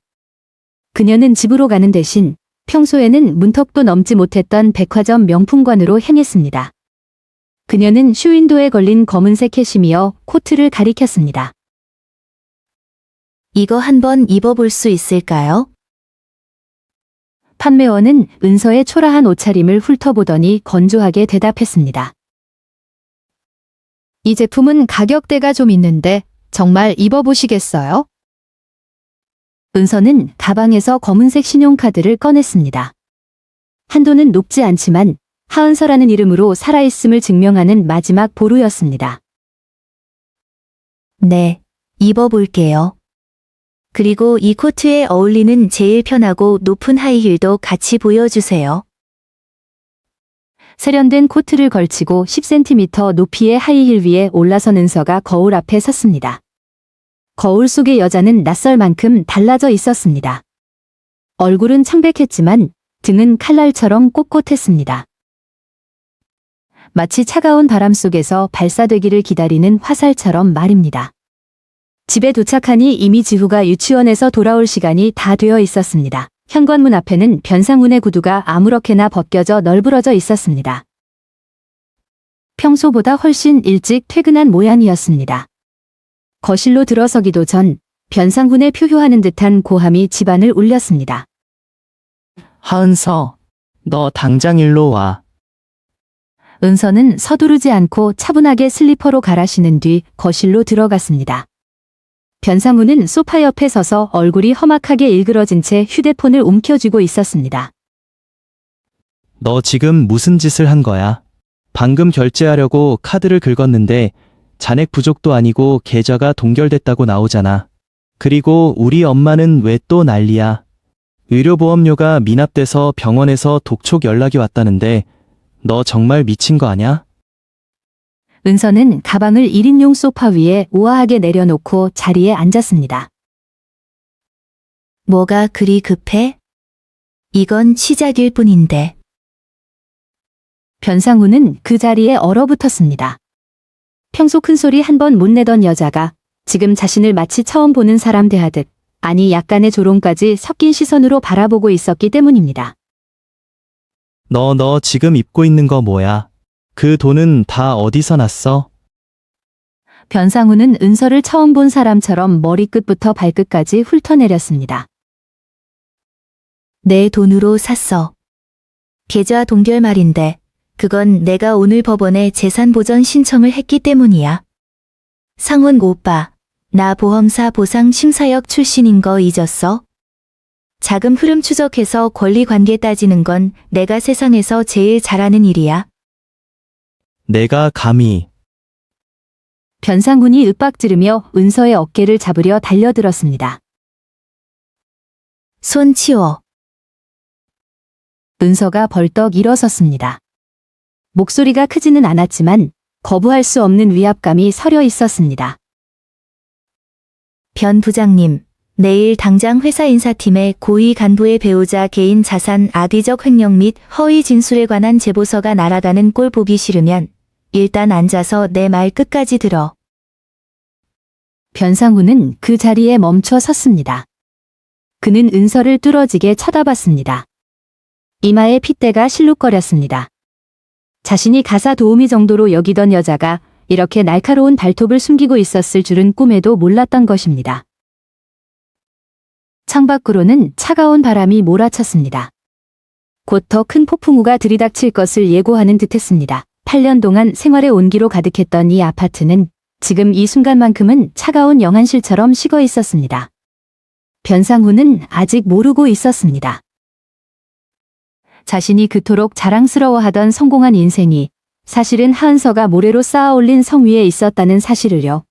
그녀는 집으로 가는 대신 평소에는 문턱도 넘지 못했던 백화점 명품관으로 향했습니다. 그녀는 쇼윈도에 걸린 검은색 캐시미어 코트를 가리켰습니다. 이거 한번 입어볼 수 있을까요? 판매원은 은서의 초라한 옷차림을 훑어보더니 건조하게 대답했습니다. 이 제품은 가격대가 좀 있는데 정말 입어보시겠어요? 은서는 가방에서 검은색 신용카드를 꺼냈습니다. 한도는 높지 않지만 하은서라는 이름으로 살아있음을 증명하는 마지막 보루였습니다. 네, 입어볼게요. 그리고 이 코트에 어울리는 제일 편하고 높은 하이힐도 같이 보여주세요. 세련된 코트를 걸치고 10cm 높이의 하이힐 위에 올라선 은서가 거울 앞에 섰습니다. 거울 속의 여자는 낯설 만큼 달라져 있었습니다. 얼굴은 창백했지만 등은 칼날처럼 꼿꼿했습니다. 마치 차가운 바람 속에서 발사되기를 기다리는 화살처럼 말입니다. 집에 도착하니 이미 지후가 유치원에서 돌아올 시간이 다 되어 있었습니다. 현관문 앞에는 변상훈의 구두가 아무렇게나 벗겨져 널브러져 있었습니다. 평소보다 훨씬 일찍 퇴근한 모양이었습니다. 거실로 들어서기도 전 변상훈의 표효하는 듯한 고함이 집안을 울렸습니다. 하은서, 너 당장 일로 와. 은서는 서두르지 않고 차분하게 슬리퍼로 갈아 신은 뒤 거실로 들어갔습니다. 변상훈은 소파 옆에 서서 얼굴이 험악하게 일그러진 채 휴대폰을 움켜쥐고 있었습니다. 너 지금 무슨 짓을 한 거야? 방금 결제하려고 카드를 긁었는데 잔액 부족도 아니고 계좌가 동결됐다고 나오잖아. 그리고 우리 엄마는 왜 또 난리야? 의료보험료가 미납돼서 병원에서 독촉 연락이 왔다는데 너 정말 미친 거 아냐? 은서는 가방을 1인용 소파 위에 우아하게 내려놓고 자리에 앉았습니다. 뭐가 그리 급해? 이건 시작일 뿐인데. 변상훈은 그 자리에 얼어붙었습니다. 평소 큰소리 한 번 못 내던 여자가 지금 자신을 마치 처음 보는 사람 대하듯, 아니 약간의 조롱까지 섞인 시선으로 바라보고 있었기 때문입니다. 너 지금 입고 있는 거 뭐야? 그 돈은 다 어디서 났어? 변상훈은 은서를 처음 본 사람처럼 머리끝부터 발끝까지 훑어내렸습니다. 내 돈으로 샀어. 계좌 동결 말인데 그건 내가 오늘 법원에 재산보전 신청을 했기 때문이야. 상훈 오빠, 나 보험사 보상심사역 출신인 거 잊었어? 자금 흐름 추적해서 권리 관계 따지는 건 내가 세상에서 제일 잘하는 일이야. 내가 감히. 변상훈이 윽박지르며 은서의 어깨를 잡으려 달려들었습니다. 손 치워. 은서가 벌떡 일어섰습니다. 목소리가 크지는 않았지만 거부할 수 없는 위압감이 서려 있었습니다. 변 부장님, 내일 당장 회사 인사팀에 고위 간부의 배우자 개인 자산 악의적 횡령 및 허위 진술에 관한 제보서가 날아가는 꼴 보기 싫으면 일단 앉아서 내 말 끝까지 들어. 변상훈은 그 자리에 멈춰 섰습니다. 그는 은서를 뚫어지게 쳐다봤습니다. 이마에 핏대가 실룩거렸습니다. 자신이 가사 도우미 정도로 여기던 여자가 이렇게 날카로운 발톱을 숨기고 있었을 줄은 꿈에도 몰랐던 것입니다. 창밖으로는 차가운 바람이 몰아쳤습니다. 곧 더 큰 폭풍우가 들이닥칠 것을 예고하는 듯했습니다. 8년 동안 생활의 온기로 가득했던 이 아파트는 지금 이 순간만큼은 차가운 영안실처럼 식어 있었습니다. 변상훈은 아직 모르고 있었습니다. 자신이 그토록 자랑스러워하던 성공한 인생이 사실은 하은서가 모래로 쌓아 올린 성 위에 있었다는 사실을요.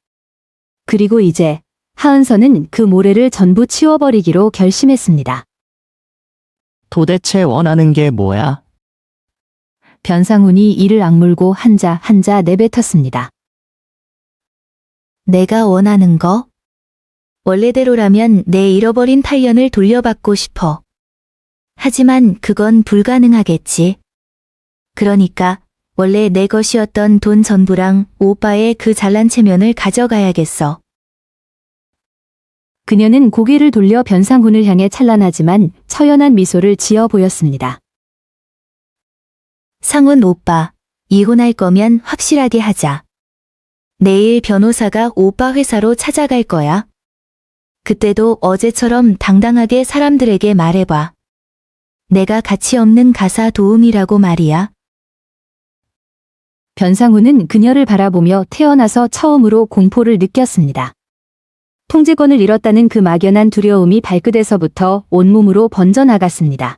그리고 이제 하은서는 그 모래를 전부 치워버리기로 결심했습니다. 도대체 원하는 게 뭐야? 변상훈이 이를 악물고 한자 한자 내뱉었습니다. 내가 원하는 거? 원래대로라면 내 잃어버린 탈연을 돌려받고 싶어. 하지만 그건 불가능하겠지. 그러니까 원래 내 것이었던 돈 전부랑 오빠의 그 잘난 체면을 가져가야겠어. 그녀는 고개를 돌려 변상훈을 향해 찬란하지만 처연한 미소를 지어 보였습니다. 상훈 오빠, 이혼할 거면 확실하게 하자. 내일 변호사가 오빠 회사로 찾아갈 거야. 그때도 어제처럼 당당하게 사람들에게 말해봐. 내가 가치 없는 가사 도우미라고 말이야. 변상훈은 그녀를 바라보며 태어나서 처음으로 공포를 느꼈습니다. 통제권을 잃었다는 그 막연한 두려움이 발끝에서부터 온몸으로 번져나갔습니다.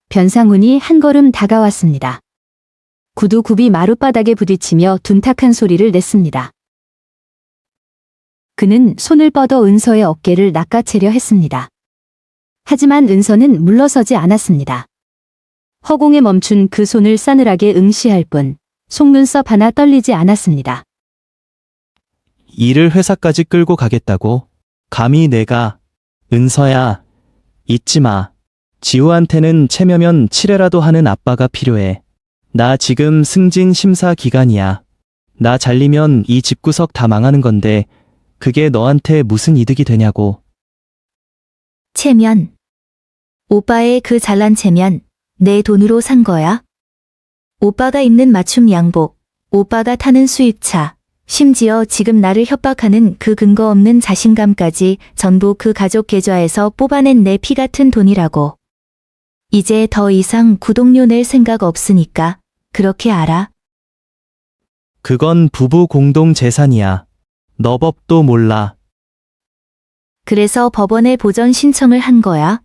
변상훈이 한 걸음 다가왔습니다. 구두 굽이 마룻바닥에 부딪히며 둔탁한 소리를 냈습니다. 그는 손을 뻗어 은서의 어깨를 낚아채려 했습니다. 하지만 은서는 물러서지 않았습니다. 허공에 멈춘 그 손을 싸늘하게 응시할 뿐 속눈썹 하나 떨리지 않았습니다. 일을 회사까지 끌고 가겠다고? 감히 내가, 은서야, 잊지 마. 지우한테는 체면면 치레라도 하는 아빠가 필요해. 나 지금 승진 심사 기간이야. 나 잘리면 이 집구석 다 망하는 건데 그게 너한테 무슨 이득이 되냐고. 체면. 오빠의 그 잘난 체면, 내 돈으로 산 거야? 오빠가 입는 맞춤 양복, 오빠가 타는 수입차, 심지어 지금 나를 협박하는 그 근거 없는 자신감까지 전부 그 가족 계좌에서 뽑아낸 내 피 같은 돈이라고. 이제 더 이상 구독료 낼 생각 없으니까 그렇게 알아? 그건 부부 공동 재산이야. 너 법도 몰라. 그래서 법원에 보전 신청을 한 거야?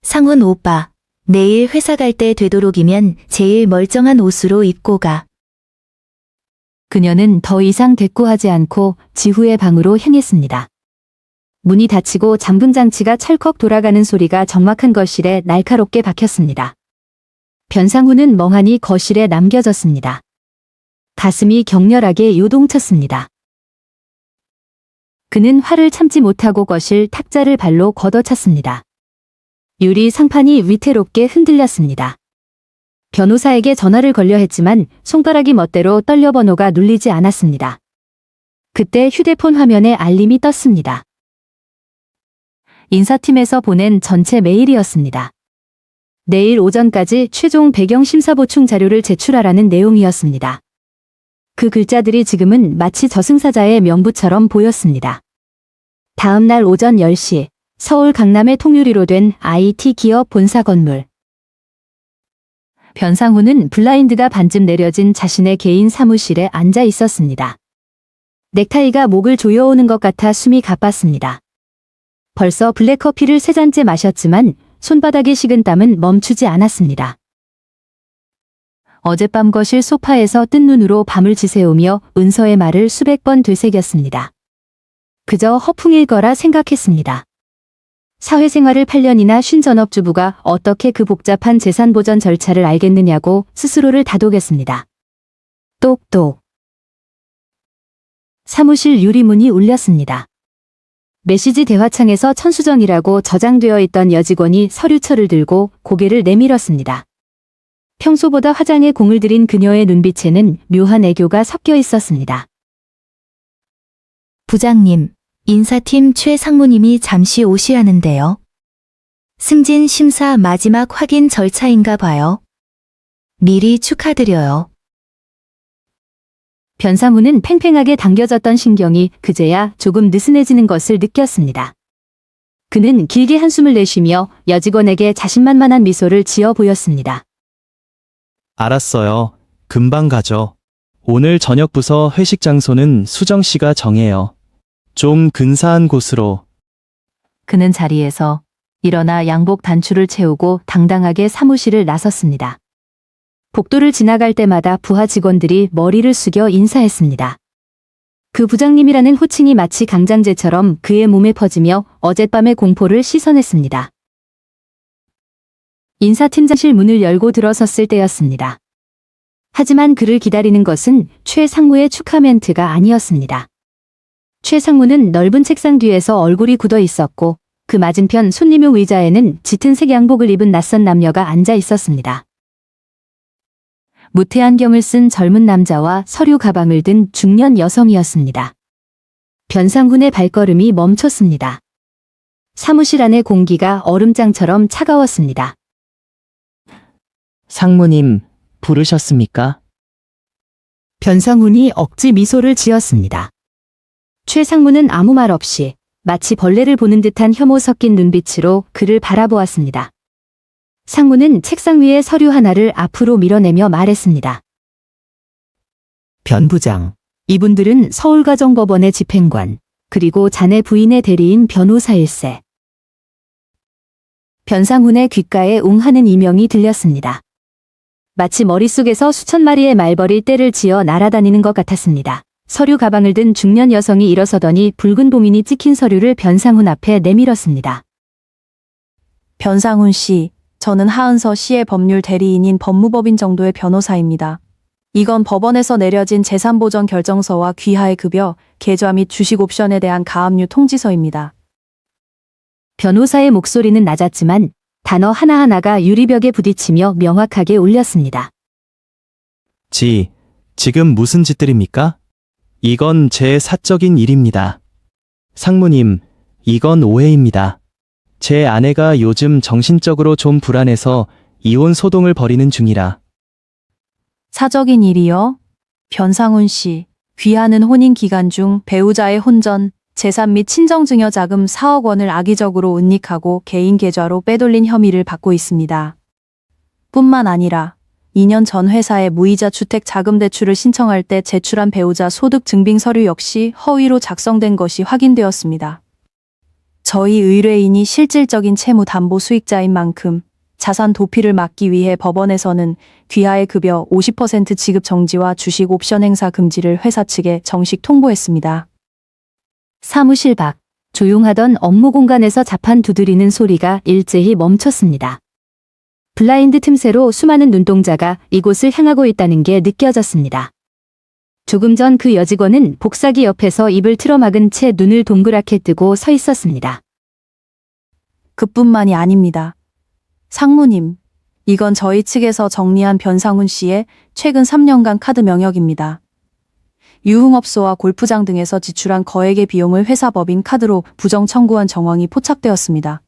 상훈 오빠, 내일 회사 갈 때 되도록이면 제일 멀쩡한 옷으로 입고 가. 그녀는 더 이상 대꾸하지 않고 지후의 방으로 향했습니다. 문이 닫히고 잠금 장치가 철컥 돌아가는 소리가 적막한 거실에 날카롭게 박혔습니다. 변상훈은 멍하니 거실에 남겨졌습니다. 가슴이 격렬하게 요동쳤습니다. 그는 화를 참지 못하고 거실 탁자를 발로 걷어찼습니다. 유리 상판이 위태롭게 흔들렸습니다. 변호사에게 전화를 걸려 했지만 손가락이 멋대로 떨려 번호가 눌리지 않았습니다. 그때 휴대폰 화면에 알림이 떴습니다. 인사팀에서 보낸 전체 메일이었습니다. 내일 오전까지 최종 배경 심사 보충 자료를 제출하라는 내용이었습니다. 그 글자들이 지금은 마치 저승사자의 명부처럼 보였습니다. 다음 날 오전 10시 서울 강남의 통유리로 된 IT 기업 본사 건물. 변상훈은 블라인드가 반쯤 내려진 자신의 개인 사무실에 앉아 있었습니다. 넥타이가 목을 조여오는 것 같아 숨이 가빴습니다. 벌써 블랙커피를 3잔째 마셨지만 손바닥에 식은 땀은 멈추지 않았습니다. 어젯밤 거실 소파에서 뜬 눈으로 밤을 지새우며 은서의 말을 수백 번 되새겼습니다. 그저 허풍일 거라 생각했습니다. 사회생활을 8년이나 쉰 전업주부가 어떻게 그 복잡한 재산보전 절차를 알겠느냐고 스스로를 다독였습니다. 똑똑. 사무실 유리문이 울렸습니다. 메시지 대화창에서 천수정이라고 저장되어 있던 여직원이 서류철을 들고 고개를 내밀었습니다. 평소보다 화장에 공을 들인 그녀의 눈빛에는 묘한 애교가 섞여 있었습니다. 부장님, 인사팀 최 상무님이 잠시 오시라는데요. 승진 심사 마지막 확인 절차인가 봐요. 미리 축하드려요. 변사무는 팽팽하게 당겨졌던 신경이 그제야 조금 느슨해지는 것을 느꼈습니다. 그는 길게 한숨을 내쉬며 여직원에게 자신만만한 미소를 지어 보였습니다. 알았어요. 금방 가죠. 오늘 저녁 부서 회식 장소는 수정 씨가 정해요. 좀 근사한 곳으로. 그는 자리에서 일어나 양복 단추를 채우고 당당하게 사무실을 나섰습니다. 복도를 지나갈 때마다 부하 직원들이 머리를 숙여 인사했습니다. 그 부장님이라는 호칭이 마치 강장제처럼 그의 몸에 퍼지며 어젯밤의 공포를 씻어냈습니다. 인사팀장실 문을 열고 들어섰을 때였습니다. 하지만 그를 기다리는 것은 최 상무의 축하 멘트가 아니었습니다. 최 상무는 넓은 책상 뒤에서 얼굴이 굳어 있었고 그 맞은편 손님의 의자에는 짙은 색 양복을 입은 낯선 남녀가 앉아 있었습니다. 무태 안경을 쓴 젊은 남자와 서류 가방을 든 중년 여성이었습니다. 변상훈의 발걸음이 멈췄습니다. 사무실 안의 공기가 얼음장처럼 차가웠습니다. 상무님, 부르셨습니까? 변상훈이 억지 미소를 지었습니다. 최 상무는 아무 말 없이 마치 벌레를 보는 듯한 혐오 섞인 눈빛으로 그를 바라보았습니다. 상무는 책상 위에 서류 하나를 앞으로 밀어내며 말했습니다. 변 부장, 이분들은 서울가정법원의 집행관, 그리고 자네 부인의 대리인 변호사일세. 변상훈의 귓가에 웅하는 이명이 들렸습니다. 마치 머릿속에서 수천 마리의 말벌이 떼를 지어 날아다니는 것 같았습니다. 서류 가방을 든 중년 여성이 일어서더니 붉은 도민이 찍힌 서류를 변상훈 앞에 내밀었습니다. 변상훈 씨, 저는 하은서 씨의 법률 대리인인 법무법인 정도의 변호사입니다. 이건 법원에서 내려진 재산보전 결정서와 귀하의 급여, 계좌 및 주식 옵션에 대한 가압류 통지서입니다. 변호사의 목소리는 낮았지만 단어 하나하나가 유리벽에 부딪히며 명확하게 울렸습니다. 지금 무슨 짓들입니까? 이건 제 사적인 일입니다. 상무님, 이건 오해입니다. 제 아내가 요즘 정신적으로 좀 불안해서 이혼 소동을 벌이는 중이라. 사적인 일이요? 변상훈 씨, 귀하는 혼인 기간 중 배우자의 혼전, 재산 및 친정증여 자금 4억 원을 악의적으로 은닉하고 개인 계좌로 빼돌린 혐의를 받고 있습니다. 뿐만 아니라 2년 전 회사에 무이자 주택 자금 대출을 신청할 때 제출한 배우자 소득 증빙 서류 역시 허위로 작성된 것이 확인되었습니다. 저희 의뢰인이 실질적인 채무 담보 수익자인 만큼 자산 도피를 막기 위해 법원에서는 귀하의 급여 50% 지급 정지와 주식 옵션 행사 금지를 회사 측에 정식 통보했습니다. 사무실 밖, 조용하던 업무 공간에서 자판 두드리는 소리가 일제히 멈췄습니다. 블라인드 틈새로 수많은 눈동자가 이곳을 향하고 있다는 게 느껴졌습니다. 조금 전 그 여직원은 복사기 옆에서 입을 틀어막은 채 눈을 동그랗게 뜨고 서 있었습니다. 그뿐만이 아닙니다. 상무님, 이건 저희 측에서 정리한 변상훈 씨의 최근 3년간 카드 명역입니다. 유흥업소와 골프장 등에서 지출한 거액의 비용을 회사 법인 카드로 부정 청구한 정황이 포착되었습니다.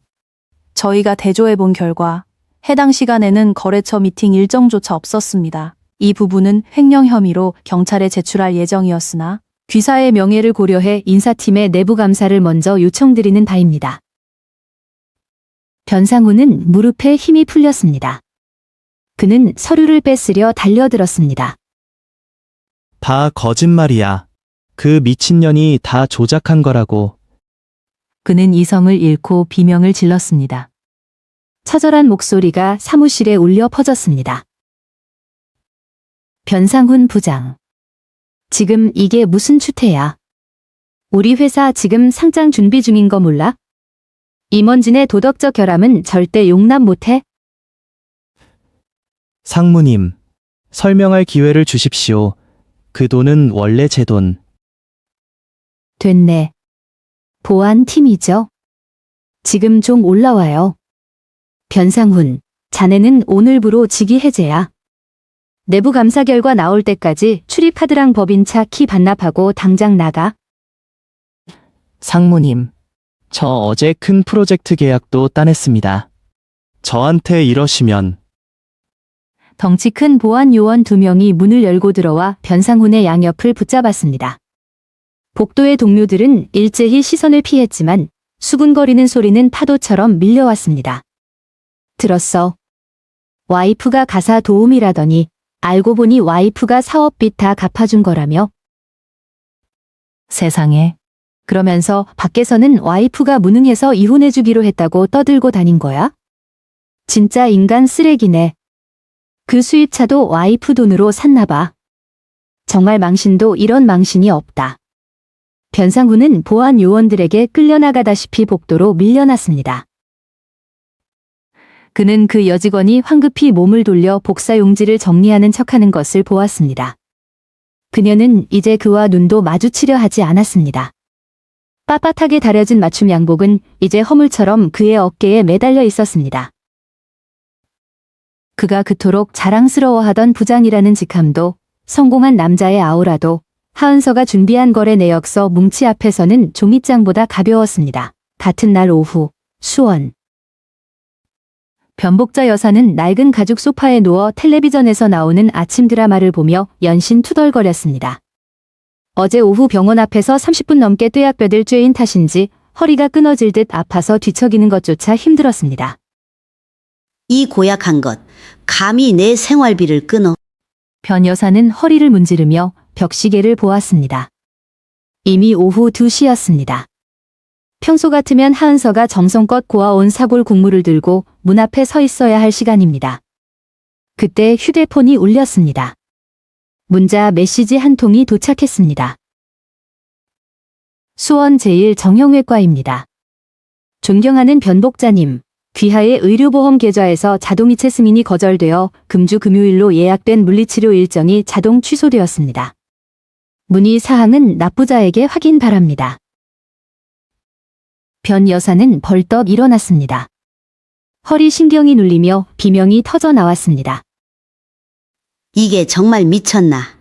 저희가 대조해 본 결과 해당 시간에는 거래처 미팅 일정조차 없었습니다. 이 부분은 횡령 혐의로 경찰에 제출할 예정이었으나 귀사의 명예를 고려해 인사팀의 내부 감사를 먼저 요청드리는 바입니다. 변상훈은 무릎에 힘이 풀렸습니다. 그는 서류를 뺏으려 달려들었습니다. 다 거짓말이야. 그 미친년이 다 조작한 거라고. 그는 이성을 잃고 비명을 질렀습니다. 처절한 목소리가 사무실에 울려 퍼졌습니다. 변상훈 부장. 지금 이게 무슨 추태야? 우리 회사 지금 상장 준비 중인 거 몰라? 임원진의 도덕적 결함은 절대 용납 못해? 상무님, 설명할 기회를 주십시오. 그 돈은 원래 제 돈. 됐네. 보안팀이죠. 지금 좀 올라와요. 변상훈, 자네는 오늘부로 직위 해제야. 내부 감사 결과 나올 때까지 출입카드랑 법인차 키 반납하고 당장 나가. 상무님, 저 어제 큰 프로젝트 계약도 따냈습니다. 저한테 이러시면. 덩치 큰 보안 요원 2명이 문을 열고 들어와 변상훈의 양옆을 붙잡았습니다. 복도의 동료들은 일제히 시선을 피했지만 수군거리는 소리는 파도처럼 밀려왔습니다. 들었어. 와이프가 가사 도우미라더니 알고 보니 와이프가 사업비 다 갚아준 거라며? 세상에. 그러면서 밖에서는 와이프가 무능해서 이혼해주기로 했다고 떠들고 다닌 거야? 진짜 인간 쓰레기네. 그 수입차도 와이프 돈으로 샀나 봐. 정말 망신도 이런 망신이 없다. 변상훈은 보안 요원들에게 끌려나가다시피 복도로 밀려났습니다. 그는 그 여직원이 황급히 몸을 돌려 복사 용지를 정리하는 척하는 것을 보았습니다. 그녀는 이제 그와 눈도 마주치려 하지 않았습니다. 빳빳하게 다려진 맞춤 양복은 이제 허물처럼 그의 어깨에 매달려 있었습니다. 그가 그토록 자랑스러워하던 부장이라는 직함도, 성공한 남자의 아우라도, 하은서가 준비한 거래 내역서 뭉치 앞에서는 종이장보다 가벼웠습니다. 같은 날 오후, 수원. 변복자 여사는 낡은 가죽 소파에 누워 텔레비전에서 나오는 아침 드라마를 보며 연신 투덜거렸습니다. 어제 오후 병원 앞에서 30분 넘게 뙤약볕을 쬐인 탓인지 허리가 끊어질 듯 아파서 뒤척이는 것조차 힘들었습니다. 이 고약한 것, 감히 내 생활비를 끊어. 변 여사는 허리를 문지르며 벽시계를 보았습니다. 이미 오후 2시였습니다. 평소 같으면 하은서가 정성껏 고아온 사골 국물을 들고 문 앞에 서 있어야 할 시간입니다. 그때 휴대폰이 울렸습니다. 문자 메시지 한 통이 도착했습니다. 수원 제1정형외과입니다. 존경하는 변복자님, 귀하의 의료보험 계좌에서 자동이체 승인이 거절되어 금주 금요일로 예약된 물리치료 일정이 자동 취소되었습니다. 문의 사항은 납부자에게 확인 바랍니다. 변 여사는 벌떡 일어났습니다. 허리 신경이 눌리며 비명이 터져 나왔습니다. 이게 정말 미쳤나.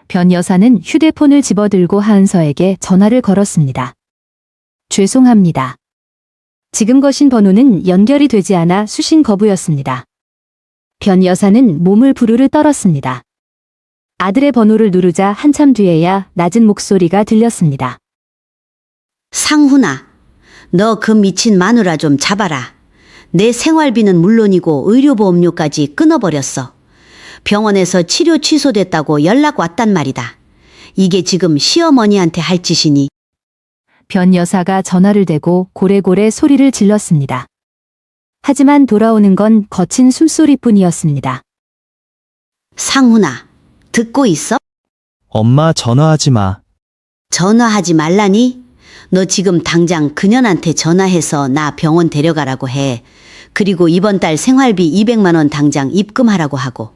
변 여사는 휴대폰을 집어들고 하은서에게 전화를 걸었습니다. 죄송합니다. 지금 거신 번호는 연결이 되지 않아 수신 거부였습니다. 변 여사는 몸을 부르르 떨었습니다. 아들의 번호를 누르자 한참 뒤에야 낮은 목소리가 들렸습니다. 상훈아, 너 그 미친 마누라 좀 잡아라. 내 생활비는 물론이고 의료보험료까지 끊어버렸어. 병원에서 치료 취소됐다고 연락 왔단 말이다. 이게 지금 시어머니한테 할 짓이니? 변 여사가 전화를 대고 고래고래 소리를 질렀습니다. 하지만 돌아오는 건 거친 숨소리뿐이었습니다. 상훈아, 듣고 있어? 엄마 전화하지 마. 전화하지 말라니? 너 지금 당장 그년한테 전화해서 나 병원 데려가라고 해. 그리고 이번 달 생활비 200만 원 당장 입금하라고 하고.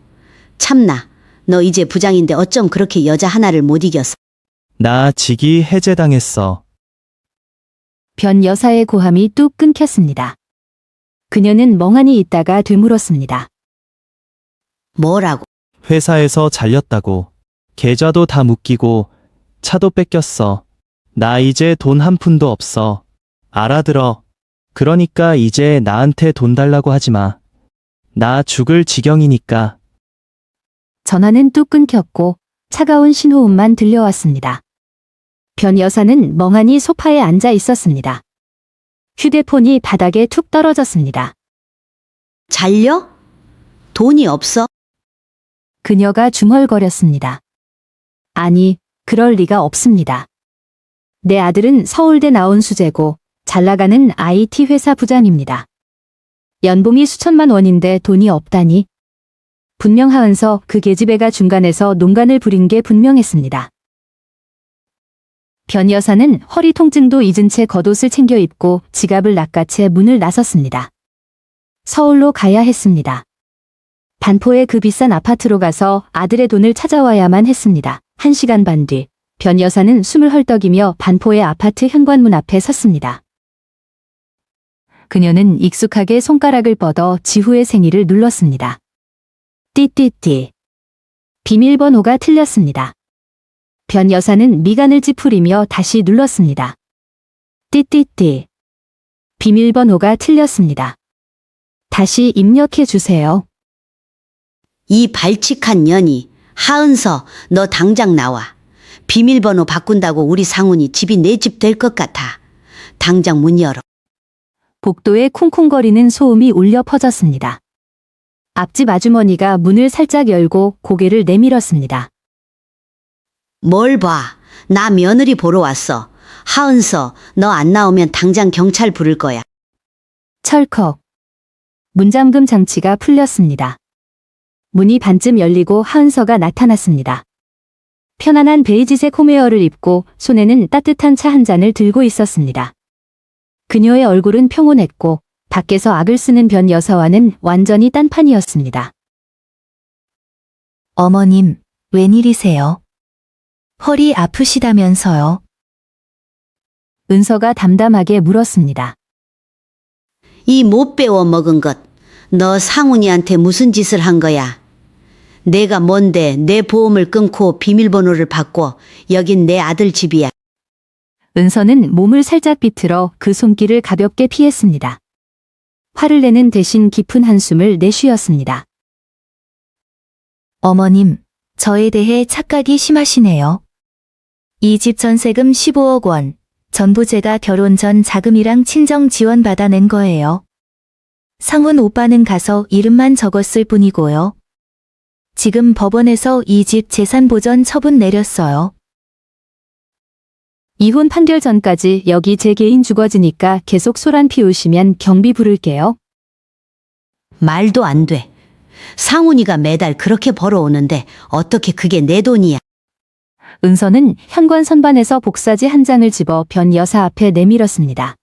참나, 너 이제 부장인데 어쩜 그렇게 여자 하나를 못 이겼어? 나 직위 해제당했어. 변 여사의 고함이 뚝 끊겼습니다. 그녀는 멍하니 있다가 되물었습니다. 뭐라고? 회사에서 잘렸다고. 계좌도 다 묶이고 차도 뺏겼어. 나 이제 돈 한 푼도 없어. 알아들어. 그러니까 이제 나한테 돈 달라고 하지 마. 나 죽을 지경이니까. 전화는 뚝 끊겼고 차가운 신호음만 들려왔습니다. 변 여사는 멍하니 소파에 앉아 있었습니다. 휴대폰이 바닥에 툭 떨어졌습니다. 잘려? 돈이 없어? 그녀가 중얼거렸습니다. 아니, 그럴 리가 없습니다. 내 아들은 서울대 나온 수재고 잘 나가는 IT 회사 부장입니다. 연봉이 수천만 원인데 돈이 없다니. 분명 하은서 그 계집애가 중간에서 농간을 부린 게 분명했습니다. 변 여사는 허리 통증도 잊은 채 겉옷을 챙겨 입고 지갑을 낚아채 문을 나섰습니다. 서울로 가야 했습니다. 반포의 그 비싼 아파트로 가서 아들의 돈을 찾아와야만 했습니다. 1시간 반 뒤, 변 여사는 숨을 헐떡이며 반포의 아파트 현관문 앞에 섰습니다. 그녀는 익숙하게 손가락을 뻗어 지후의 생일을 눌렀습니다. 띠띠띠. 비밀번호가 틀렸습니다. 변 여사는 미간을 찌푸리며 다시 눌렀습니다. 띠띠띠. 비밀번호가 틀렸습니다. 다시 입력해 주세요. 이 발칙한 년이. 하은서, 너 당장 나와. 비밀번호 바꾼다고 우리 상훈이 집이 내 집 될 것 같아. 당장 문 열어. 복도에 쿵쿵거리는 소음이 울려 퍼졌습니다. 앞집 아주머니가 문을 살짝 열고 고개를 내밀었습니다. 뭘 봐. 나 며느리 보러 왔어. 하은서, 너 안 나오면 당장 경찰 부를 거야. 철컥. 문잠금 장치가 풀렸습니다. 문이 반쯤 열리고 하은서가 나타났습니다. 편안한 베이지색 홈웨어를 입고 손에는 따뜻한 차 한 잔을 들고 있었습니다. 그녀의 얼굴은 평온했고 밖에서 악을 쓰는 변 여사와는 완전히 딴판이었습니다. 어머님, 웬일이세요? 허리 아프시다면서요? 은서가 담담하게 물었습니다. 이 못 배워 먹은 것, 너 상훈이한테 무슨 짓을 한 거야? 내가 뭔데 내 보험을 끊고 비밀번호를 바꿔. 여긴 내 아들 집이야. 은서는 몸을 살짝 비틀어 그 손길을 가볍게 피했습니다. 화를 내는 대신 깊은 한숨을 내쉬었습니다. 어머님, 저에 대해 착각이 심하시네요. 이 집 전세금 15억 원, 전부 제가 결혼 전 자금이랑 친정 지원 받아낸 거예요. 상훈 오빠는 가서 이름만 적었을 뿐이고요. 지금 법원에서 이 집 재산 보전 처분 내렸어요. 이혼 판결 전까지 여기 제 개인 주거지니까 계속 소란 피우시면 경비 부를게요. 말도 안 돼. 상훈이가 매달 그렇게 벌어오는데 어떻게 그게 내 돈이야? 은서는 현관 선반에서 복사지 한 장을 집어 변 여사 앞에 내밀었습니다.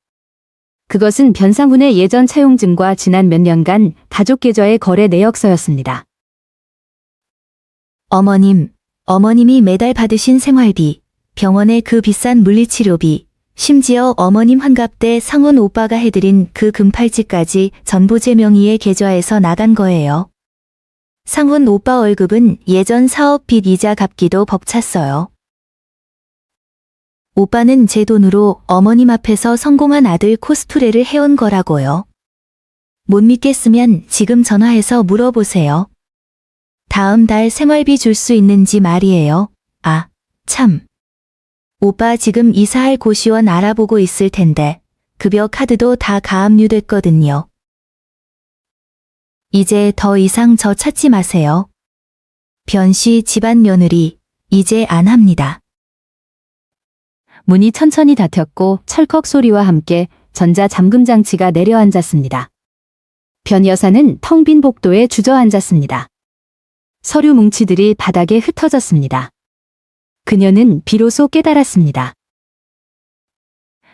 그것은 변상훈의 예전 차용증과 지난 몇 년간 가족 계좌의 거래 내역서였습니다. 어머님, 어머님이 매달 받으신 생활비, 병원의 그 비싼 물리치료비, 심지어 어머님 환갑 때 상훈 오빠가 해드린 그 금팔찌까지 전부 제 명의의 계좌에서 나간 거예요. 상훈 오빠 월급은 예전 사업 빚 이자 갚기도 벅찼어요. 오빠는 제 돈으로 어머님 앞에서 성공한 아들 코스프레를 해온 거라고요. 못 믿겠으면 지금 전화해서 물어보세요. 다음 달 생활비 줄 수 있는지 말이에요. 아, 참. 오빠 지금 이사할 고시원 알아보고 있을 텐데 급여 카드도 다 가압류됐거든요. 이제 더 이상 저 찾지 마세요. 변씨 집안 며느리 이제 안 합니다. 문이 천천히 닫혔고 철컥 소리와 함께 전자 잠금 장치가 내려앉았습니다. 변 여사는 텅 빈 복도에 주저앉았습니다. 서류 뭉치들이 바닥에 흩어졌습니다. 그녀는 비로소 깨달았습니다.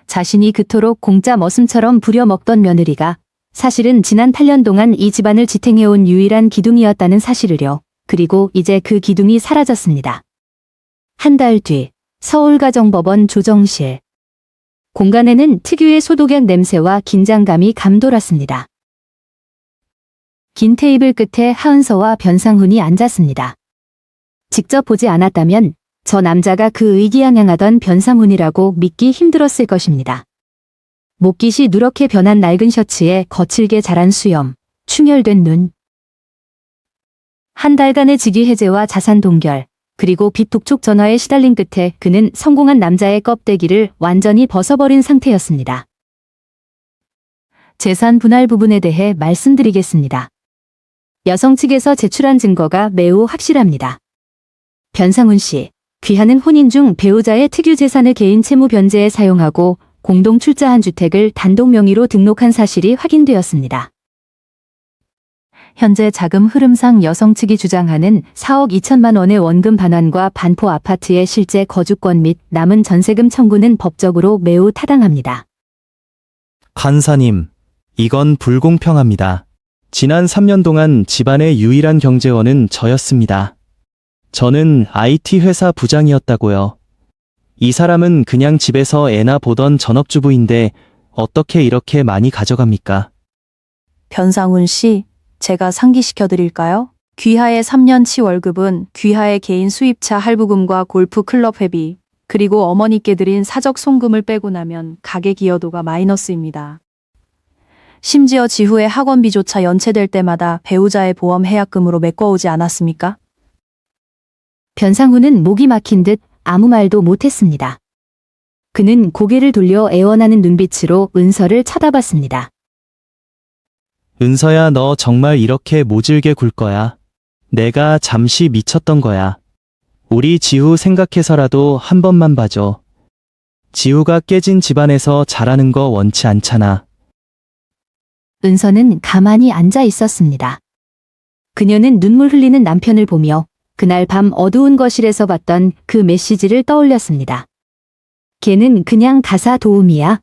자신이 그토록 공짜 머슴처럼 부려먹던 며느리가 사실은 지난 8년 동안 이 집안을 지탱해온 유일한 기둥이었다는 사실을요. 그리고 이제 그 기둥이 사라졌습니다. 한 달 뒤 서울가정법원 조정실. 공간에는 특유의 소독약 냄새와 긴장감이 감돌았습니다. 긴 테이블 끝에 하은서와 변상훈이 앉았습니다. 직접 보지 않았다면 저 남자가 그 의기양양하던 변상훈이라고 믿기 힘들었을 것입니다. 목깃이 누렇게 변한 낡은 셔츠에 거칠게 자란 수염, 충혈된 눈. 한 달간의 직위 해제와 자산 동결, 그리고 빚 독촉 전화에 시달린 끝에 그는 성공한 남자의 껍데기를 완전히 벗어버린 상태였습니다. 재산 분할 부분에 대해 말씀드리겠습니다. 여성 측에서 제출한 증거가 매우 확실합니다. 변상훈 씨, 귀하는 혼인 중 배우자의 특유 재산을 개인 채무 변제에 사용하고 공동 출자한 주택을 단독 명의로 등록한 사실이 확인되었습니다. 현재 자금 흐름상 여성 측이 주장하는 4억 2천만 원의 원금 반환과 반포 아파트의 실제 거주권 및 남은 전세금 청구는 법적으로 매우 타당합니다. 판사님, 이건 불공평합니다. 지난 3년 동안 집안의 유일한 경제원은 저였습니다. 저는 IT 회사 부장이었다고요. 이 사람은 그냥 집에서 애나 보던 전업주부인데 어떻게 이렇게 많이 가져갑니까? 변상훈 씨, 제가 상기시켜 드릴까요? 귀하의 3년치 월급은 귀하의 개인 수입차 할부금과 골프 클럽 회비, 그리고 어머니께 드린 사적 송금을 빼고 나면 가계 기여도가 마이너스입니다. 심지어 지후에 학원비조차 연체될 때마다 배우자의 보험 해약금으로 메꿔오지 않았습니까? 변상훈은 목이 막힌 듯 아무 말도 못했습니다. 그는 고개를 돌려 애원하는 눈빛으로 은서를 쳐다봤습니다. 은서야, 너 정말 이렇게 모질게 굴 거야. 내가 잠시 미쳤던 거야. 우리 지우 생각해서라도 한 번만 봐줘. 지우가 깨진 집안에서 자라는 거 원치 않잖아. 은서는 가만히 앉아 있었습니다. 그녀는 눈물 흘리는 남편을 보며 그날 밤 어두운 거실에서 봤던 그 메시지를 떠올렸습니다. 걔는 그냥 가사 도우미야.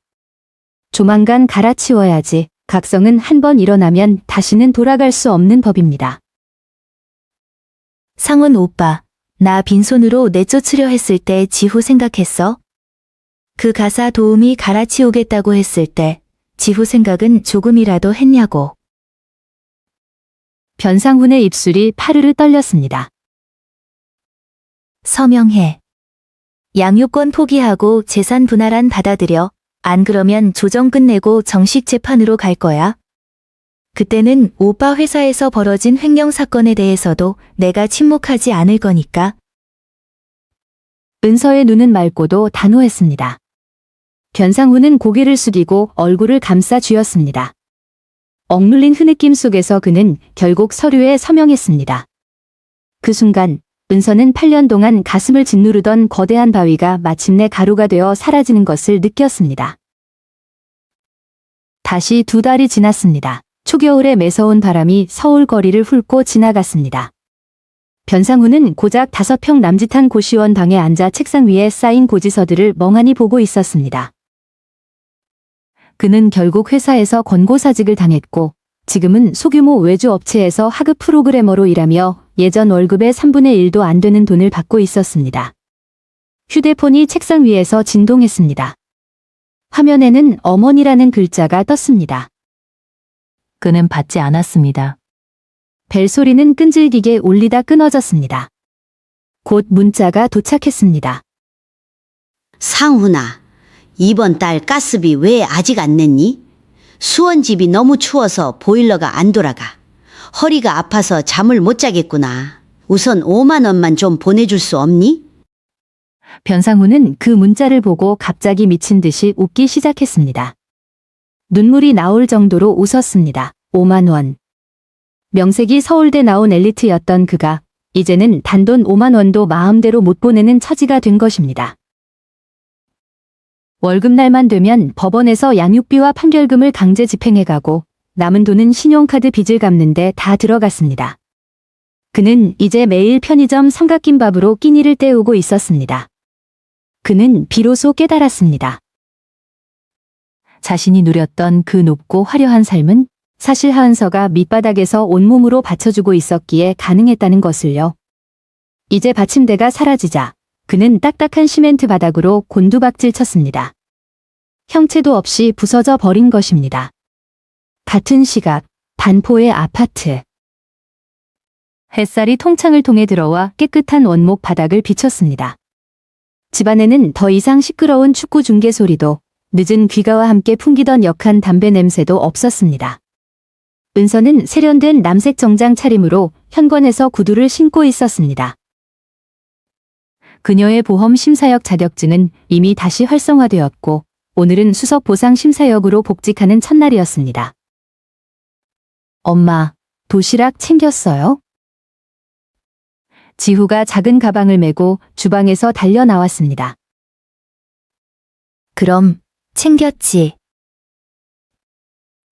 조만간 갈아치워야지. 각성은 한 번 일어나면 다시는 돌아갈 수 없는 법입니다. 상훈 오빠, 나 빈손으로 내쫓으려 했을 때 지후 생각했어? 그 가사 도우미 갈아치우겠다고 했을 때 지후 생각은 조금이라도 했냐고. 변상훈의 입술이 파르르 떨렸습니다. 서명해. 양육권 포기하고 재산 분할안 받아들여. 안 그러면 조정 끝내고 정식 재판으로 갈 거야. 그때는 오빠 회사에서 벌어진 횡령 사건에 대해서도 내가 침묵하지 않을 거니까. 은서의 눈은 맑고도 단호했습니다. 변상훈은 고개를 숙이고 얼굴을 감싸 쥐었습니다. 억눌린 흐느낌 속에서 그는 결국 서류에 서명했습니다. 그 순간 은서는 8년 동안 가슴을 짓누르던 거대한 바위가 마침내 가루가 되어 사라지는 것을 느꼈습니다. 다시 2달이 지났습니다. 초겨울의 매서운 바람이 서울 거리를 훑고 지나갔습니다. 변상훈은 고작 5평 남짓한 고시원 방에 앉아 책상 위에 쌓인 고지서들을 멍하니 보고 있었습니다. 그는 결국 회사에서 권고사직을 당했고 지금은 소규모 외주 업체에서 하급 프로그래머로 일하며 예전 월급의 3분의 1도 안 되는 돈을 받고 있었습니다. 휴대폰이 책상 위에서 진동했습니다. 화면에는 어머니라는 글자가 떴습니다. 그는 받지 않았습니다. 벨소리는 끈질기게 울리다 끊어졌습니다. 곧 문자가 도착했습니다. 상훈아, 이번 달 가스비 왜 아직 안 냈니? 수원집이 너무 추워서 보일러가 안 돌아가. 허리가 아파서 잠을 못 자겠구나. 우선 5만 원만 좀 보내줄 수 없니? 변상훈은 그 문자를 보고 갑자기 미친 듯이 웃기 시작했습니다. 눈물이 나올 정도로 웃었습니다. 5만 원. 명색이 서울대 나온 엘리트였던 그가 이제는 단돈 5만 원도 마음대로 못 보내는 처지가 된 것입니다. 월급날만 되면 법원에서 양육비와 판결금을 강제 집행해가고 남은 돈은 신용카드 빚을 갚는데 다 들어갔습니다. 그는 이제 매일 편의점 삼각김밥으로 끼니를 때우고 있었습니다. 그는 비로소 깨달았습니다. 자신이 누렸던 그 높고 화려한 삶은 사실 하은서가 밑바닥에서 온몸으로 받쳐주고 있었기에 가능했다는 것을요. 이제 받침대가 사라지자 그는 딱딱한 시멘트 바닥으로 곤두박질 쳤습니다. 형체도 없이 부서져 버린 것입니다. 같은 시각, 반포의 아파트. 햇살이 통창을 통해 들어와 깨끗한 원목 바닥을 비췄습니다. 집안에는 더 이상 시끄러운 축구 중계 소리도 늦은 귀가와 함께 풍기던 역한 담배 냄새도 없었습니다. 은서는 세련된 남색 정장 차림으로 현관에서 구두를 신고 있었습니다. 그녀의 보험 심사역 자격증은 이미 다시 활성화되었고 오늘은 수석 보상 심사역으로 복직하는 첫날이었습니다. 엄마, 도시락 챙겼어요? 지후가 작은 가방을 메고 주방에서 달려 나왔습니다. 그럼 챙겼지.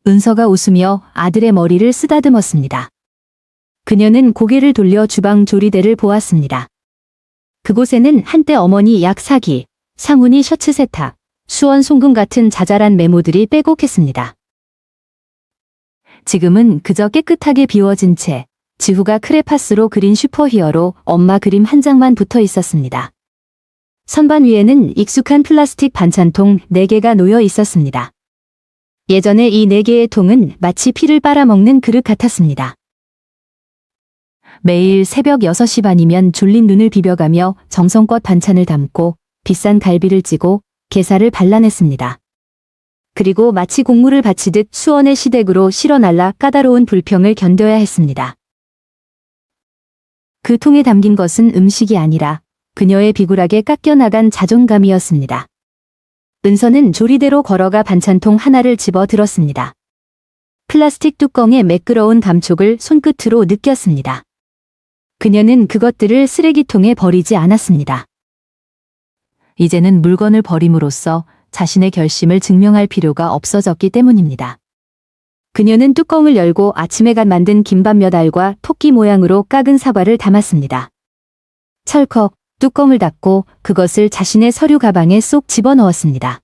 은서가 웃으며 아들의 머리를 쓰다듬었습니다. 그녀는 고개를 돌려 주방 조리대를 보았습니다. 그곳에는 한때 어머니 약 사기, 상훈이 셔츠 세탁, 수원 송금 같은 자잘한 메모들이 빼곡했습니다. 지금은 그저 깨끗하게 비워진 채 지후가 크레파스로 그린 슈퍼히어로 엄마 그림 한 장만 붙어 있었습니다. 선반 위에는 익숙한 플라스틱 반찬통 4개가 놓여 있었습니다. 예전에 이 4개의 통은 마치 피를 빨아먹는 그릇 같았습니다. 매일 새벽 6시 반이면 졸린 눈을 비벼가며 정성껏 반찬을 담고 비싼 갈비를 찌고 게살을 발라냈습니다. 그리고 마치 곡물을 바치듯 수원의 시댁으로 실어날라 까다로운 불평을 견뎌야 했습니다. 그 통에 담긴 것은 음식이 아니라 그녀의 비굴하게 깎여나간 자존감이었습니다. 은서는 조리대로 걸어가 반찬통 하나를 집어 들었습니다. 플라스틱 뚜껑의 매끄러운 감촉을 손끝으로 느꼈습니다. 그녀는 그것들을 쓰레기통에 버리지 않았습니다. 이제는 물건을 버림으로써 자신의 결심을 증명할 필요가 없어졌기 때문입니다. 그녀는 뚜껑을 열고 아침에 갓 만든 김밥 몇 알과 토끼 모양으로 깎은 사과를 담았습니다. 철컥 뚜껑을 닫고 그것을 자신의 서류 가방에 쏙 집어넣었습니다.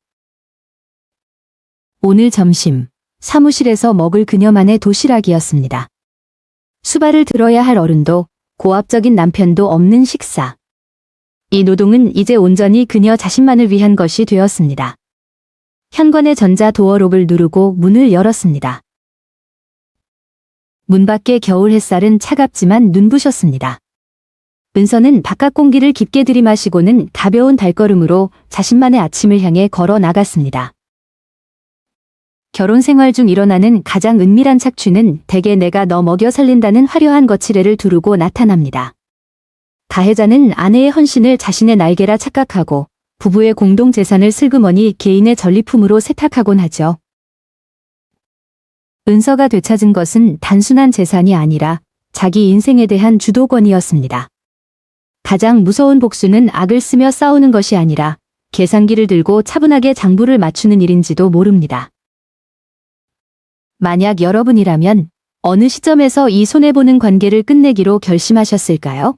오늘 점심, 사무실에서 먹을 그녀만의 도시락이었습니다. 수발을 들어야 할 어른도 고압적인 남편도 없는 식사. 이 노동은 이제 온전히 그녀 자신만을 위한 것이 되었습니다. 현관의 전자 도어록을 누르고 문을 열었습니다. 문 밖의 겨울 햇살은 차갑지만 눈부셨습니다. 은서는 바깥 공기를 깊게 들이마시고는 가벼운 발걸음으로 자신만의 아침을 향해 걸어 나갔습니다. 결혼 생활 중 일어나는 가장 은밀한 착취는 대개 내가 너 먹여 살린다는 화려한 거칠애를 두르고 나타납니다. 가해자는 아내의 헌신을 자신의 날개라 착각하고 부부의 공동 재산을 슬그머니 개인의 전리품으로 세탁하곤 하죠. 은서가 되찾은 것은 단순한 재산이 아니라 자기 인생에 대한 주도권이었습니다. 가장 무서운 복수는 악을 쓰며 싸우는 것이 아니라 계산기를 들고 차분하게 장부를 맞추는 일인지도 모릅니다. 만약 여러분이라면 어느 시점에서 이 손해보는 관계를 끝내기로 결심하셨을까요?